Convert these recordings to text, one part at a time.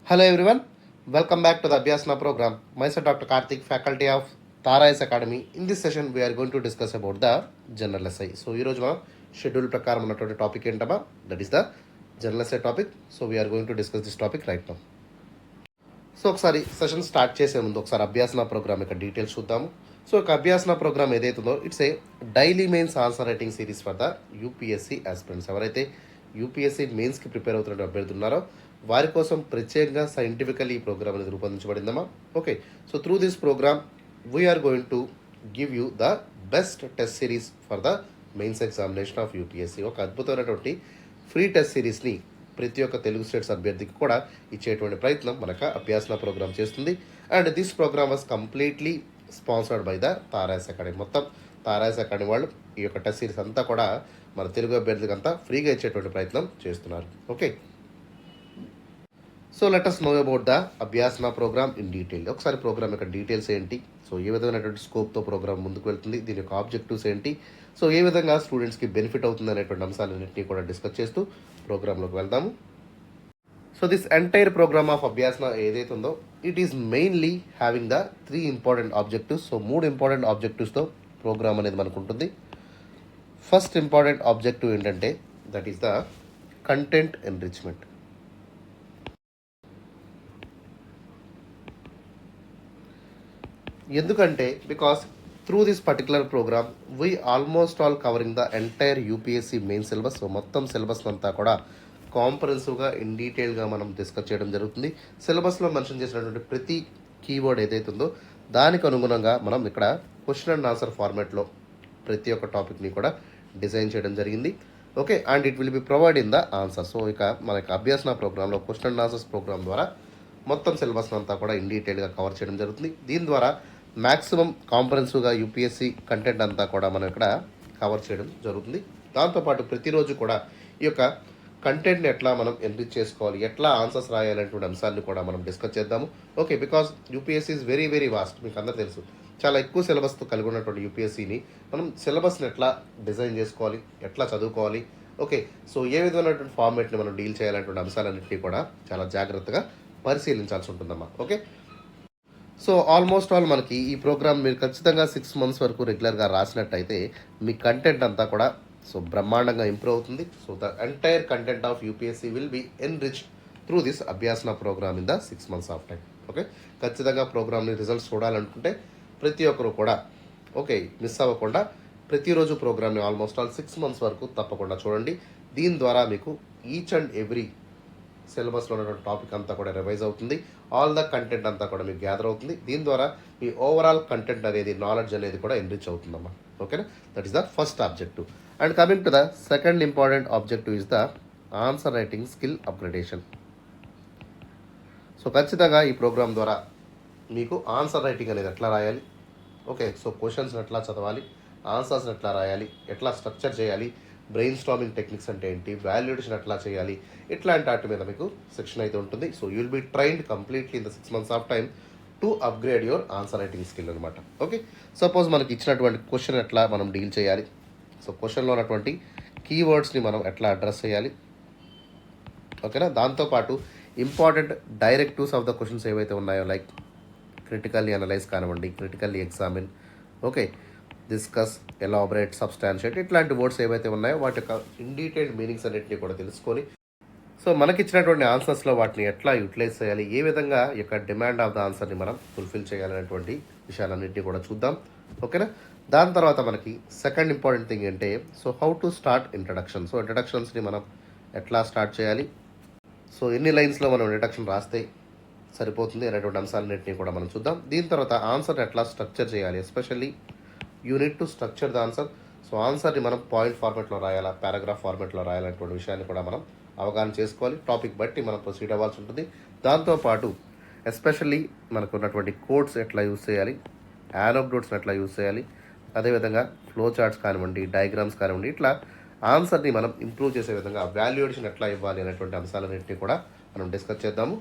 Hello everyone, welcome back to the Abhyasana program. Myself Dr. Karthik, faculty of Tara S Academy. In this session, we are going to discuss about the general essay. So, ఈ రోజు మనం schedule ప్రకారం ఉన్నటువంటి topic ఏంటమ్మా, that is the general SI topic. So we are going to discuss this topic right now. So ఒకసారి session start చేసే ముందు ఒకసారి అభ్యాసన ప్రోగ్రామ్ యొక్క డీటెయిల్స్ చూద్దాము. సో ఒక అభ్యాసన ప్రోగ్రామ్ ఏదైతుందో it's a daily mains answer writing series for the UPSC aspirants. ఎవరైతే UPSC మెయిన్స్కి ప్రిపేర్ అవుతున్న అభ్యర్థులు ఉన్నారో వారి కోసం ప్రత్యేకంగా సైంటిఫికలీ ఈ ప్రోగ్రామ్ అనేది రూపొందించబడిందమ్మా. Okay, so through this programme we are going to give you the best test series for the mains examination of UPSC. ఒక అద్భుతమైనటువంటి ఫ్రీ టెస్ట్ సిరీస్ని ప్రతి ఒక్క తెలుగు స్టేట్స్ అభ్యర్థికి కూడా ఇచ్చేటువంటి ప్రయత్నం మనకు అభ్యాసన ప్రోగ్రామ్ చేస్తుంది. And this programme was completely sponsored by the Tara's Academy. మొత్తం తారాస్ అకాడమీ వాళ్ళు ఈ యొక్క టెస్ట్ సిరీస్ అంతా కూడా మన తెలుగు అభ్యర్థులకు అంతా ఫ్రీగా ఇచ్చేటువంటి ప్రయత్నం చేస్తున్నారు. Okay, so let us know about the Abhyasana programme in detail. ఒకసారి ప్రోగ్రామ్ యొక్క డీటెయిల్స్ ఏంటి, సో ఏ విధమైనటువంటి స్కోప్తో ప్రోగ్రామ్ ముందుకు వెళ్తుంది, దీని యొక్క ఆబ్జెక్టివ్స్ ఏంటి, సో ఏ విధంగా స్టూడెంట్స్కి బెనిఫిట్ అవుతుంది అనేటువంటి అంశాలన్నింటినీ కూడా డిస్కస్ చేస్తూ ప్రోగ్రాంలోకి వెళ్దాము. So this entire programme of Abhyasana ఏదైతే ఉందో it is mainly having the 3 important objectives. So 3 important ఆబ్జెక్టివ్స్తో ప్రోగ్రామ్ అనేది మనకు ఉంటుంది. ఫస్ట్ ఇంపార్టెంట్ ఆబ్జెక్టివ్ ఏంటంటే that is the content enrichment. ఎందుకంటే because through this particular programme we almost all covering the entire UPSC main syllabus. So మొత్తం syllabus అంతా కూడా కాంప్రహెన్సివ్గా in డీటెయిల్గా మనం డిస్కస్ చేయడం జరుగుతుంది. సిలబస్లో మెన్షన్ చేసినటువంటి ప్రతి కీవర్డ్ ఏదైతే ఉందో దానికి అనుగుణంగా మనం ఇక్కడ క్వశ్చన్ అండ్ ఆన్సర్ ఫార్మాట్లో ప్రతి ఒక్క టాపిక్ని కూడా డిజైన్ చేయడం జరిగింది. Okay, and it will B provide in the answer. So ఇక మన యొక్క అభ్యాసన ప్రోగ్రాంలో క్వశ్చన్ అండ్ ఆన్సర్స్ ప్రోగ్రామ్ ద్వారా మొత్తం సిలబస్ అంతా కూడా ఇన్ డీటెయిల్గా కవర్ చేయడం జరుగుతుంది. దీని ద్వారా మ్యాక్సిమం కాంప్రహెన్సివ్గా యూపీఎస్సీ కంటెంట్ అంతా కూడా మనం ఇక్కడ కవర్ చేయడం జరుగుతుంది. దాంతోపాటు ప్రతిరోజు కూడా ఈ యొక్క కంటెంట్ని ఎట్లా మనం ఎన్రిచ్ చేసుకోవాలి, ఎట్లా ఆన్సర్స్ రాయాలనేటువంటి అంశాలను కూడా మనం డిస్కస్ చేద్దాము. Okay, because UPSC is very very vast, మీకు అందరూ తెలుసు. చాలా ఎక్కువ సిలబస్తో కలిగి ఉన్నటువంటి యూపీఎస్సీని మనం సిలబస్ని ఎట్లా డిజైన్ చేసుకోవాలి, ఎట్లా చదువుకోవాలి, ఓకే, సో ఏ విధమైనటువంటి ఫార్మేట్ని మనం డీల్ చేయాలనేటువంటి అంశాలన్నింటినీ కూడా చాలా జాగ్రత్తగా పరిశీలించాల్సి ఉంటుందమ్మా. ఓకే, సో ఆల్మోస్ట్ ఆల్ మనకి ఈ ప్రోగ్రామ్ మీరు ఖచ్చితంగా 6 months వరకు రెగ్యులర్గా రాసినట్టయితే మీ కంటెంట్ అంతా కూడా సో బ్రహ్మాండంగా ఇంప్రూవ్ అవుతుంది. So the entire content of UPSC will be enrich through this Abhyasana programme in the 6 months of time. Okay, ఖచ్చితంగా ప్రోగ్రామ్ని రిజల్ట్స్ చూడాలనుకుంటే ప్రతి ఒక్కరు కూడా ఓకే మిస్ అవ్వకుండా ప్రతిరోజు ప్రోగ్రామ్ని ఆల్మోస్ట్ ఆల్ 6 months వరకు తప్పకుండా చూడండి. దీని ద్వారా మీకు ఈచ్ అండ్ ఎవ్రీ సిలబస్లో ఉన్నటువంటి టాపిక్ అంతా కూడా రివైజ్ అవుతుంది. ఆల్ ద కంటెంట్ అంతా కూడా మీకు గ్యాదర్ అవుతుంది. దీని ద్వారా మీ ఓవరాల్ కంటెంట్ అనేది నాలెడ్జ్ అనేది కూడా ఎన్రిచ్ అవుతుందమ్మా. ఓకేనా, that is the first objective. And coming to the second important objective is the answer writing skill upgradation. So ఖచ్చితంగా ఈ ప్రోగ్రామ్ ద్వారా మీకు ఆన్సర్ రైటింగ్ అనేది ఎట్లా రాయాలి, ఓకే, సో క్వశ్చన్స్ని ఎట్లా చదవాలి, ఆన్సర్స్ని ఎట్లా రాయాలి, ఎట్లా స్ట్రక్చర్ చేయాలి, బ్రెయిన్ స్టార్మింగ్ టెక్నిక్స్ అంటే ఏంటి, వాల్యుయేషన్ ఎట్లా చేయాలి, ఇట్లాంటి వాటి మీద మీకు సెక్షన్ అయితే ఉంటుంది. So you will be trained completely in the 6 months of time to upgrade your answer writing skill అనమాట. ఓకే, సపోజ్ మనకి ఇచ్చినటువంటి క్వశ్చన్ ఎట్లా మనం డీల్ చేయాలి, సో క్వశ్చన్లో ఉన్నటువంటి కీవర్డ్స్ని మనం ఎట్లా అడ్రస్ చేయాలి, ఓకేనా. దాంతోపాటు important directives of the questions ఏవైతే ఉన్నాయో లైక్ క్రిటికల్లీ అనలైజ్ కానివ్వండి, critically examine, okay, discuss, elaborate, substantiate, ఇట్లాంటి వర్డ్స్ ఏవైతే ఉన్నాయో వాటి యొక్క ఇన్ డీటెయిల్డ్ మీనింగ్స్ అన్నింటినీ కూడా తెలుసుకొని సో మనకిచ్చినటువంటి ఆన్సర్స్లో వాటిని ఎట్లా యూటిలైజ్ చేయాలి, ఏ విధంగా ఈ యొక్క డిమాండ్ ఆఫ్ ద ఆన్సర్ని మనం ఫుల్ఫిల్ చేయాలనేటువంటి విషయాలన్నింటినీ కూడా చూద్దాం. ఓకేనా, దాని తర్వాత మనకి సెకండ్ ఇంపార్టెంట్ థింగ్ ఏంటంటే so how to start introduction. So ఇంట్రడక్షన్స్ని మనం ఎట్లా స్టార్ట్ చేయాలి, సో ఎన్ని లైన్స్లో మనం ఇంట్రడక్షన్ రాస్తే సరిపోతుంది అనేటువంటి అంశాలన్నింటినీ కూడా మనం చూద్దాం. దీని తర్వాత ఆన్సర్ ఎట్లా స్ట్రక్చర్ చేయాలి, especially you need to structure the answer. So ఆన్సర్ని మనం పాయింట్ ఫార్మాట్లో రాయాలా, పారాగ్రాఫ్ ఫార్మాట్లో రాయాలనేటువంటి విషయాన్ని కూడా మనం అవగాహన చేసుకోవాలి. టాపిక్ బట్టి మనం ప్రొసీడ్ అవ్వాల్సి ఉంటుంది. దాంతోపాటు ఎస్పెషల్లీ మనకు ఉన్నటువంటి కోడ్స్ ఎట్లా యూస్ చేయాలి, యానోక్డోట్స్ని ఎట్లా యూస్ చేయాలి, అదేవిధంగా ఫ్లో చార్ట్స్ కానివ్వండి, డయాగ్రామ్స్ కానివ్వండి, ఇట్లా ఆన్సర్ని మనం ఇంప్రూవ్ చేసే విధంగా వాల్యుయేషన్ ఎట్లా ఇవ్వాలి అనేటువంటి అంశాలన్నింటినీ కూడా మనం డిస్కస్ చేద్దాము.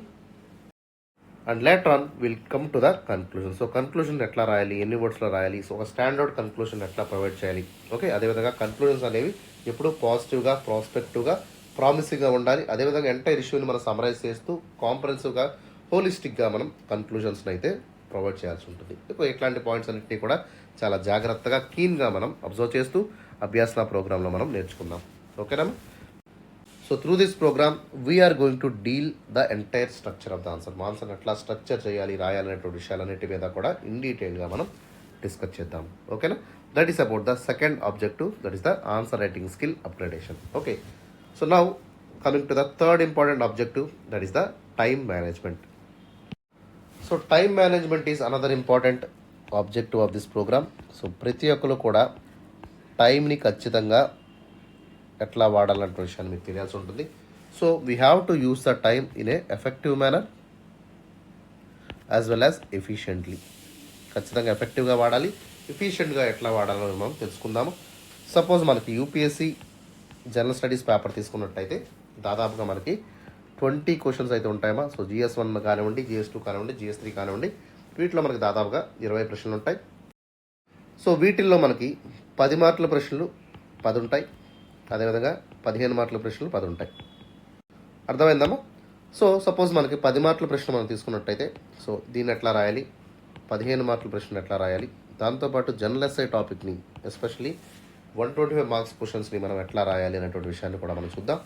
And later on will come to the conclusion. So conclusion ఎట్లా రాయాలి, ఎన్ని వర్డ్స్లో రాయాలి, సో ఒక స్టాండర్డ్ కన్క్లూజన్ ఎట్లా ప్రొవైడ్ చేయాలి, ఓకే. అదేవిధంగా కన్క్లూజన్స్ అనేవి ఎప్పుడు పాజిటివ్గా, ప్రాస్పెక్టివ్గా, ప్రామిసింగ్గా ఉండాలి. అదేవిధంగా ఎంటైర్ ఇష్యూని మనం సమరైజ్ చేస్తూ కాంప్రహెన్సివ్గా హోలిస్టిక్గా మనం కన్క్లూజన్స్ని అయితే ప్రొవైడ్ చేయాల్సి ఉంటుంది. ఇట్లాంటి పాయింట్స్ అన్నింటినీ కూడా చాలా జాగ్రత్తగా కీన్గా మనం అబ్జర్వ్ చేస్తూ అభ్యాసన ప్రోగ్రాంలో మనం నేర్చుకుందాం. ఓకేనా? So through this programme we are going to deal the entire structure of the answer. మా ఆన్సర్ ఎట్లా స్ట్రక్చర్ చేయాలి, రాయాలనేటువంటి విషయాలన్నిటి మీద కూడా ఇన్ డీటెయిల్గా మనం డిస్కస్ చేద్దాం. ఓకేనా? That is about the second objective, that is the answer writing skill upgradation. Okay, so now coming to the third important objective, that is the time management. So time management is another important objective of this program. So ప్రతి ఒక్కరు కూడా టైంని ఖచ్చితంగా ఎట్లా వాడాలంటే విషయాన్ని మీకు తెలియాల్సి ఉంటుంది. So we have to use the time in a effective manner as well as efficiently. ఖచ్చితంగా ఎఫెక్టివ్గా వాడాలి, ఎఫిషియెంట్గా ఎట్లా వాడాలో మనం తెలుసుకుందాము. సపోజ్ మనకి యూపీఎస్సి జనరల్ స్టడీస్ పేపర్ తీసుకున్నట్టయితే దాదాపుగా మనకి 20 క్వశ్చన్స్ అయితే ఉంటాయమ్మా. సో GS1 కానివ్వండి, GS2 కానివ్వండి, GS3 కానివ్వండి, వీటిలో మనకి దాదాపుగా 20 ప్రశ్నలు ఉంటాయి. సో వీటిల్లో మనకి 10 మార్కుల ప్రశ్నలు 10 ఉంటాయి, అదేవిధంగా 15 మార్కుల ప్రశ్నలు 10 ఉంటాయి. అర్థమైందమ్మా? సో సపోజ్ మనకి 10 మార్కుల ప్రశ్న మనం తీసుకున్నట్టయితే సో దీన్ని ఎట్లా రాయాలి, 15 మార్కుల ప్రశ్నలు ఎట్లా రాయాలి, దాంతోపాటు జనరల్ ఎస్ఐ టాపిక్ని ఎస్పెషలీ 125 మార్క్స్ క్వశ్చన్స్ని మనం ఎట్లా రాయాలి అనేటువంటి విషయాన్ని కూడా మనం చూద్దాం.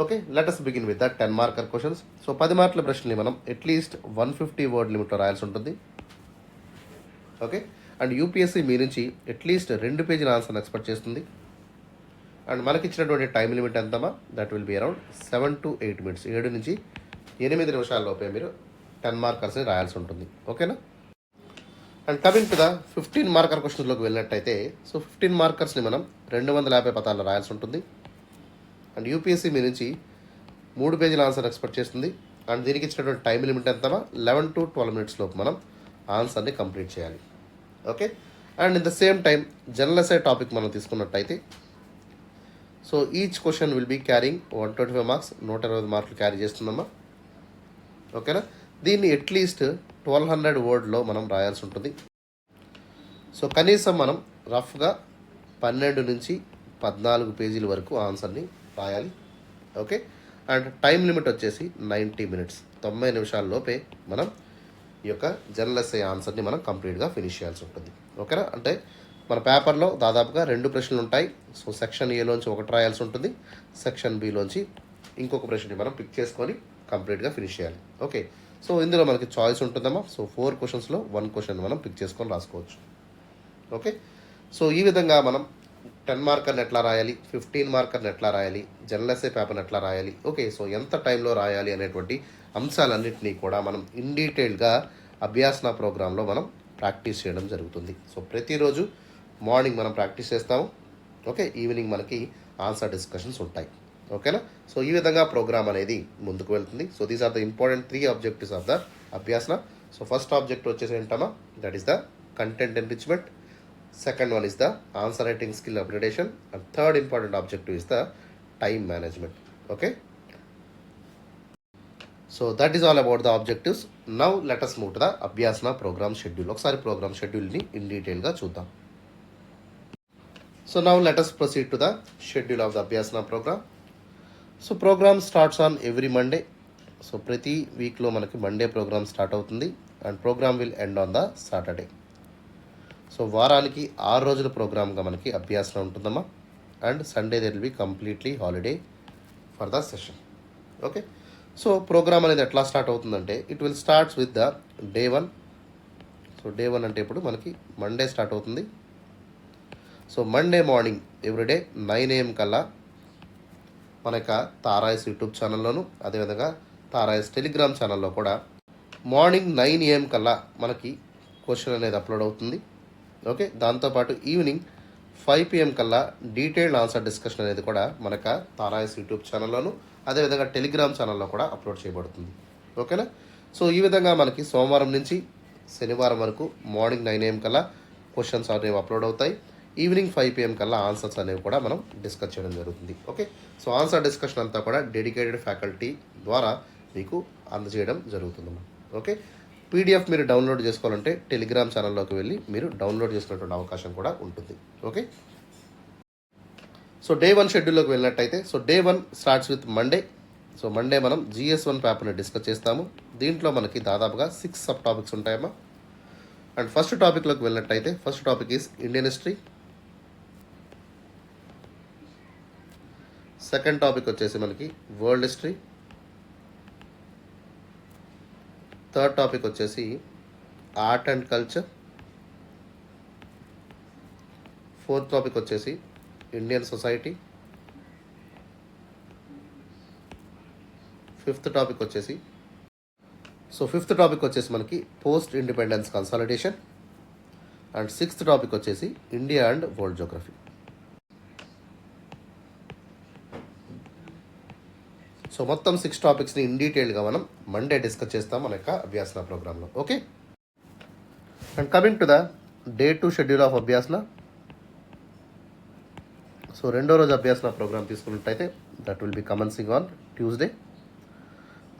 Okay, let us begin with the 10 marker questions. So 10 మార్కుల ప్రశ్నని మనం అట్లీస్ట్ 150 వర్డ్ లిమిట్లో రాయాల్సి ఉంటుంది. ఓకే, అండ్ యూపీఎస్సీ మీ నుంచి అట్లీస్ట్ 2 పేజీల ఆన్సర్ని ఎక్స్పెక్ట్ చేస్తుంది. అండ్ మనకి ఇచ్చినటువంటి టైం లిమిట్ ఎంతమా, that will be around 7 to 8 minutes. 7 నుంచి 8 నిమిషాల్లోపే మీరు 10 మార్కర్స్ని రాయాల్సి ఉంటుంది. ఓకేనా? And coming to the 15 marker క్వశ్చన్స్లోకి వెళ్ళినట్టయితే సో 15 మార్కర్స్ని మనం 250 పదాల్లో రాయాల్సి ఉంటుంది. అండ్ యూపీఎస్సీ మీ నుంచి 3 పేజీల ఆన్సర్ ఎక్స్పెక్ట్ చేస్తుంది. అండ్ దీనికి ఇచ్చినటువంటి టైం లిమిట్ ఎంతమా, 11 to 12 minutes లోపు మనం ఆన్సర్ని కంప్లీట్ చేయాలి. Okay, and in the same time general SI topic మనం తీసుకున్నట్టయితే so each question will be carrying 125 marks, 120 మార్కులు క్యారీ చేస్తుందమ్మా. ఓకేనా? దీన్ని అట్లీస్ట్ 1200 వర్డ్లో మనం రాయాల్సి ఉంటుంది. సో కనీసం మనం రఫ్గా 12 నుంచి 14 పేజీల వరకు ఆన్సర్ని రాయాలి. ఓకే, అండ్ టైం లిమిట్ వచ్చేసి 90 minutes, 90 నిమిషాల్లోపే మనం ఈ యొక్క జనరల్ ఎస్ఐ ఆన్సర్ని మనం కంప్లీట్గా ఫినిష్ చేయాల్సి ఉంటుంది. ఓకేనా? అంటే మన పేపర్లో దాదాపుగా 2 ప్రశ్నలు ఉంటాయి. సో సెక్షన్ ఏలోంచి ఒకటి రాయాల్సి ఉంటుంది, సెక్షన్ బిలోంచి ఇంకొక ప్రశ్నని మనం పిక్ చేసుకొని కంప్లీట్గా ఫినిష్ చేయాలి. ఓకే, సో ఇందులో మనకి చాయిస్ ఉంటుందమ్మా. సో 4 క్వశ్చన్స్లో 1 క్వశ్చన్ మనం పిక్ చేసుకొని రాసుకోవచ్చు. ఓకే, సో ఈ విధంగా మనం 10 మార్కర్ని ఎట్లా రాయాలి, 15 మార్కర్ని ఎట్లా రాయాలి, జనరల్ ఎస్ఐ పేపర్ని ఎట్లా రాయాలి, ఓకే, సో ఎంత టైంలో రాయాలి అనేటువంటి అంశాలన్నింటినీ కూడా మనం ఇన్ డీటెయిల్గా అభ్యాసన ప్రోగ్రాంలో మనం ప్రాక్టీస్ చేయడం జరుగుతుంది. సో ప్రతిరోజు మార్నింగ్ మనం ప్రాక్టీస్ చేస్తాము. ఓకే, ఈవినింగ్ మనకి ఆన్సర్ డిస్కషన్స్ ఉంటాయి. ఓకేనా? సో ఈ విధంగా ప్రోగ్రామ్ అనేది ముందుకు వెళ్తుంది. So these are the important 3 objectives of the Abhyasana. So first objective వచ్చేసి ఏంటమ్మా, that is the content enrichment. Second one is the answer writing skill upgradation, and third important objective is the time management. Okay, so that is all about the objectives. Now let us move to the Abhyasana program schedule. ఒకసారి program schedule ని in detail గా చూద్దాం. So now let us proceed to the schedule of the Abhyasana program. So program starts on every Monday. So ప్రతి వీక్లో మనకి Monday programme start అవుతుంది and programme will end on the Saturday. So వారానికి 6 రోజుల ప్రోగ్రామ్గా మనకి అభ్యాసన ఉంటుందమ్మా. And Sunday there will be completely holiday for the session. Okay, so programme అనేది ఎట్లా స్టార్ట్ అవుతుందంటే it will starts with the day 1. So day 1 అంటే ఇప్పుడు మనకి మండే స్టార్ట్ అవుతుంది. So Monday morning everyday 9 AM కల్లా మన యొక్క తారాయస్ యూట్యూబ్ ఛానల్లోను, అదేవిధంగా తారాయస్ టెలిగ్రామ్ ఛానల్లో కూడా మార్నింగ్ 9 AM కల్లా మనకి క్వశ్చన్ అనేది అప్లోడ్ అవుతుంది. ఓకే, దాంతోపాటు ఈవినింగ్ 5 PM కల్లా డీటెయిల్డ్ ఆన్సర్ డిస్కషన్ అనేది కూడా మనక తారాయస్ యూట్యూబ్ ఛానల్లోను, అదేవిధంగా టెలిగ్రామ్ ఛానల్లో కూడా అప్లోడ్ చేయబడుతుంది. ఓకేనా? సో ఈ విధంగా మనకి సోమవారం నుంచి శనివారం వరకు మార్నింగ్ 9 AM కల్లా క్వశ్చన్స్ అనేవి అప్లోడ్ అవుతాయి. ఈవినింగ్ 5 PM కల్లా ఆన్సర్స్ అనేవి కూడా మనం డిస్కస్ చేయడం జరుగుతుంది. ఓకే, సో ఆన్సర్ డిస్కషన్ అంతా కూడా డెడికేటెడ్ ఫ్యాకల్టీ ద్వారా మీకు అందజేయడం జరుగుతుంది. ఓకే, PDF మీరు డౌన్లోడ్ చేసుకోవాలంటే టెలిగ్రామ్ ఛానల్లోకి వెళ్ళి మీరు డౌన్లోడ్ చేసుకునేటువంటి అవకాశం కూడా ఉంటుంది. ఓకే, సో డే 1 షెడ్యూల్లోకి వెళ్ళినట్టయితే so day 1 starts with Monday. So Monday మనం GS1 పేపర్ని డిస్కస్ చేస్తాము. దీంట్లో మనకి దాదాపుగా 6 సబ్ టాపిక్స్ ఉంటాయమ్మా. అండ్ ఫస్ట్ టాపిక్లోకి వెళ్ళినట్టయితే first topic is Indian history. Second topic వచ్చేసి మనకి వరల్డ్ హిస్టరీ. థర్డ్ టాపిక్ వచ్చేసి art and culture. Fourth topic వచ్చేసి ఇండియన్ సొసైటీ. ఫిఫ్త్ టాపిక్ వచ్చేసి మనకి post independence consolidation. And sixth topic వచ్చేసి India and world geography. So మొత్తం 6 టాపిక్స్ని in డీటెయిల్గా మనం మండే డిస్కస్ చేస్తాం మన యొక్క అభ్యాసన ప్రోగ్రాంలో. Okay, and coming to the day 2 schedule of Abhyasana. So రెండో రోజు అభ్యాసన ప్రోగ్రామ్ తీసుకున్నట్టయితే that will be commencing on Tuesday.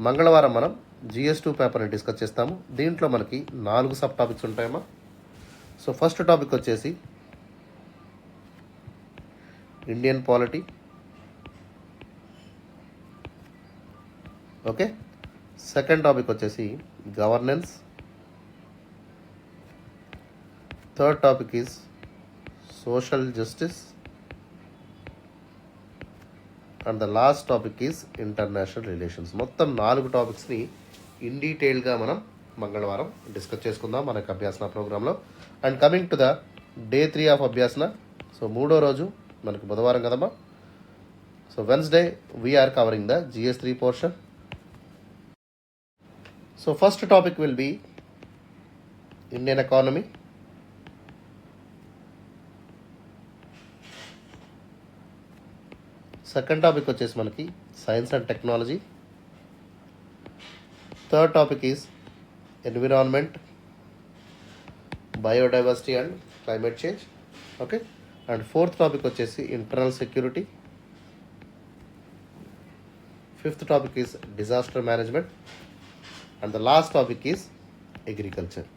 మంగళవారం మనం GS2 పేపర్ని డిస్కస్ చేస్తాము. దీంట్లో మనకి 4 సబ్ టాపిక్స్ ఉంటాయమ్మా. సో ఫస్ట్ టాపిక్ వచ్చేసి Indian polity. Okay, second topic వచ్చేసి governance. Third topic is social justice. And the last topic is international relations. మొత్తం 4 టాపిక్స్ని ఇన్ డీటెయిల్గా మనం మంగళవారం డిస్కస్ చేసుకుందాం మన యొక్క అభ్యాసన ప్రోగ్రాంలో. And coming to the day 3 of Abhyasana. So మూడో రోజు మనకి బుధవారం కదమ్మా. So Wednesday we're covering the GS3 portion. So first topic will be Indian economy. Second topic వచ్చేసి మనకి science and technology. Third topic is environment, biodiversity and climate change. Okay, and fourth topic వచ్చేసి internal security. Fifth topic is disaster management. And the last topic is agriculture.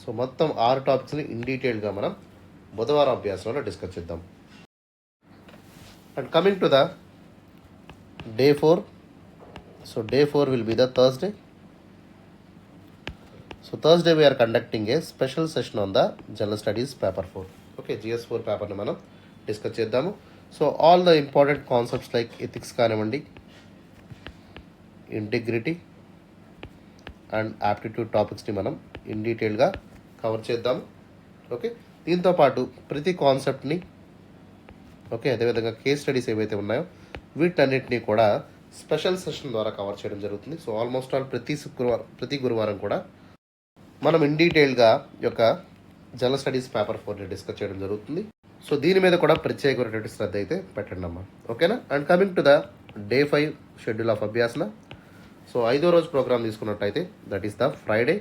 So మొత్తం 6 టాపిక్స్ని in డీటెయిల్గా మనం బుధవారం అభ్యాసంలో discuss చేద్దాం. And coming to the day 4. So day 4 will be the Thursday. So Thursday we are conducting a special session on the General Studies paper 4. Okay, GS4 paper ni manam discuss chedamu. So all the important concepts like ethics kanivandi, integrity and aptitude topics ni manam in detail ga cover చేద్దాము. Okay, దీంతో పాటు ప్రతి కాన్సెప్ట్ని okay అదేవిధంగా case studies ఏవైతే ఉన్నాయో వీటన్నిటిని కూడా స్పెషల్ సెషన్ ద్వారా కవర్ చేయడం జరుగుతుంది. సో ఆల్మోస్ట్ ఆల్ ప్రతి గురువారం కూడా మనం ఇన్ డీటెయిల్గా యొక్క జనరల్ స్టడీస్ పేపర్ 4ని డిస్కస్ చేయడం జరుగుతుంది. సో దీని మీద కూడా ప్రత్యేకమైనటువంటి శ్రద్ధ అయితే పెట్టండి అమ్మా. ఓకేనా, and coming to the day 5 schedule of Abhyasana. So 5వ రోజు ప్రోగ్రామ్ తీసుకున్నట్టయితే that is the Friday.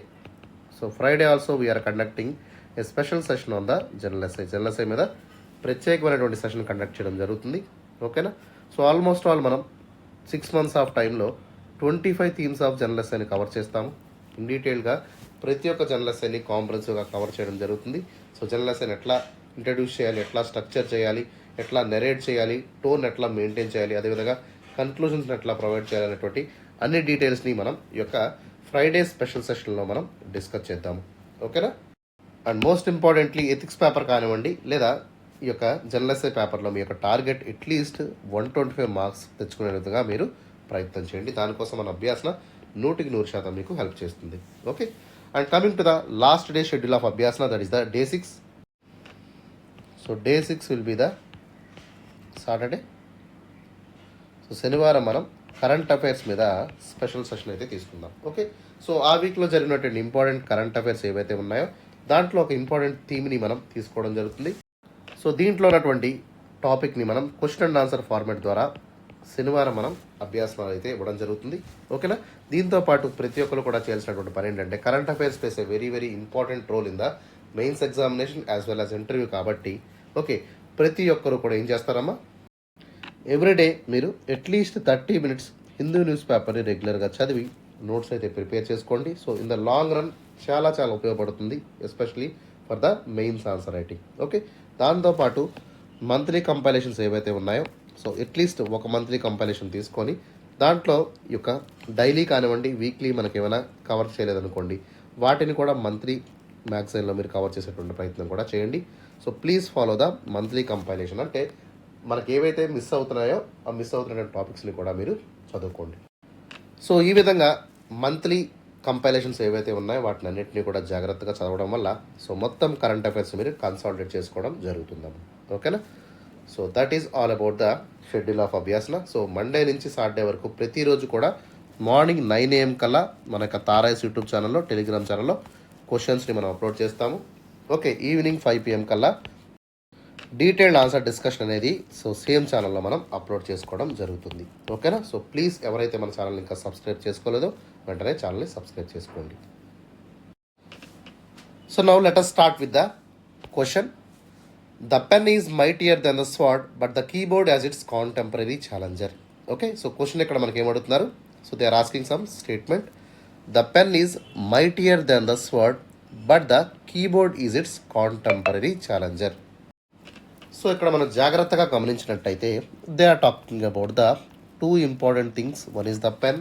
So Friday also we are conducting a special session on the general essay మీద ప్రత్యేకమైనటువంటి సెషన్ కండక్ట్ చేయడం జరుగుతుంది. ఓకేనా, సో ఆల్మోస్ట్ ఆల్ మనం 6 months ఆఫ్ టైంలో 25 థీమ్స్ ఆఫ్ జనరల్ ఎస్ఐని కవర్ చేస్తాము. ఇన్ డీటెయిల్గా ప్రతి ఒక్క జనరల్ ఎస్ఐని కాంప్రహెన్సివ్గా కవర్ చేయడం జరుగుతుంది. సో జనరల్ ఎస్ఐని ఎట్లా ఇంట్రడ్యూస్ చేయాలి, ఎట్లా స్ట్రక్చర్ చేయాలి, ఎట్లా నెరేట్ చేయాలి, టోన్ ఎట్లా మెయింటైన్ చేయాలి, అదేవిధంగా కన్క్లూజన్స్ని ఎట్లా ప్రొవైడ్ చేయాలి అనేటువంటి అన్ని డీటెయిల్స్ని మనం ఈ యొక్క ఫ్రైడే స్పెషల్ సెషన్లో మనం డిస్కస్ చేద్దాము. ఓకేనా, and most importantly ethics paper కానివ్వండి లేదా ఈ యొక్క జనరల్ ఎస్ఐ పేపర్లో మీ యొక్క టార్గెట్ అట్లీస్ట్ 125 మార్క్స్ తెచ్చుకునే విధంగా మీరు ప్రయత్నం చేయండి. దానికోసం మన అభ్యాసన 100% మీకు హెల్ప్ చేస్తుంది. Okay, and coming to the last day schedule of Abhyasana that is the day 6. So day 6 will be the Saturday. So శనివారం మనం కరెంట్ అఫైర్స్ మీద స్పెషల్ సెషన్ అయితే తీసుకుందాం. ఓకే, సో ఆ వీక్లో జరిగినటువంటి ఇంపార్టెంట్ కరెంట్ అఫైర్స్ ఏవైతే ఉన్నాయో దాంట్లో ఒక ఇంపార్టెంట్ థీమ్ని మనం తీసుకోవడం జరుగుతుంది. సో దీంట్లో ఉన్నటువంటి టాపిక్ని మనం క్వశ్చన్ అండ్ ఆన్సర్ ఫార్మాట్ ద్వారా శనివారం మనం అభ్యాసనాలు అయితే ఇవ్వడం జరుగుతుంది. ఓకేనా, దీంతో పాటు ప్రతి ఒక్కరు కూడా చేయాల్సినటువంటి పని ఏంటంటే current affairs plays a very very important role in the mains examination as well as interview కాబట్టి ఓకే ప్రతి ఒక్కరు కూడా ఏం చేస్తారమ్మా, ఎవ్రీడే మీరు అట్లీస్ట్ 30 minutes హిందూ న్యూస్ పేపర్ని రెగ్యులర్గా చదివి నోట్స్ అయితే ప్రిపేర్ చేసుకోండి. So in the long run చాలా ఉపయోగపడుతుంది, especially for the mains answer writing. Okay, దాంతోపాటు మంత్లీ కంపైలేషన్స్ ఏవైతే ఉన్నాయో సో అట్లీస్ట్ ఒక మంత్లీ కంపైలేషన్ తీసుకొని దాంట్లో ఈ యొక్క డైలీ కానివ్వండి వీక్లీ మనకి ఏమైనా కవర్ చేయలేదనుకోండి వాటిని కూడా మంత్లీ మ్యాగజైన్లో మీరు కవర్ చేసేటువంటి ప్రయత్నం కూడా చేయండి. So please follow the monthly compilation. అంటే మనకి ఏవైతే మిస్ అవుతున్నాయో ఆ మిస్ అవుతున్న టాపిక్స్ని కూడా మీరు చదువుకోండి. సో ఈ విధంగా మంత్లీ కంపైలేషన్స్ ఏవైతే ఉన్నాయో వాటిని అన్నింటినీ కూడా జాగ్రత్తగా చదవడం వల్ల సో మొత్తం కరెంట్ అఫైర్స్ మీరు కన్సాలిడేట్ చేసుకోవడం జరుగుతుందమ్మా. ఓకేనా? So that is all about the schedule of Abhyasana. So Monday నుంచి సాటర్డే వరకు ప్రతిరోజు కూడా మార్నింగ్ 9 AM కల్లా మన యొక్క తారాయిస్ యూట్యూబ్ ఛానల్లో టెలిగ్రామ్ ఛానల్లో క్వశ్చన్స్ని మనం అప్లోడ్ చేస్తాము. ఓకే, ఈవినింగ్ 5 PM కల్లా డీటెయిల్డ్ ఆన్సర్ డిస్కషన్ అనేది సో సేమ్ ఛానల్లో మనం అప్లోడ్ చేసుకోవడం జరుగుతుంది. ఓకేనా? సో ప్లీజ్ ఎవరైతే మన ఛానల్ ఇంకా సబ్స్క్రైబ్ చేసుకోలేదో వెంటనే ఛానల్ని సబ్స్క్రైబ్ చేసుకోండి. So now let us start with the question. The pen is mightier than the sword but the keyboard as its contemporary challenger. Okay, so question ఇక్కడ మనకి ఏమడుగుతున్నారు? So they are asking some statement. The pen is mightier than the sword but the keyboard is its contemporary challenger. So ఇక్కడ మనం జాగ్రత్తగా గమనించినట్టయితే they are talking about the two important things. One is the pen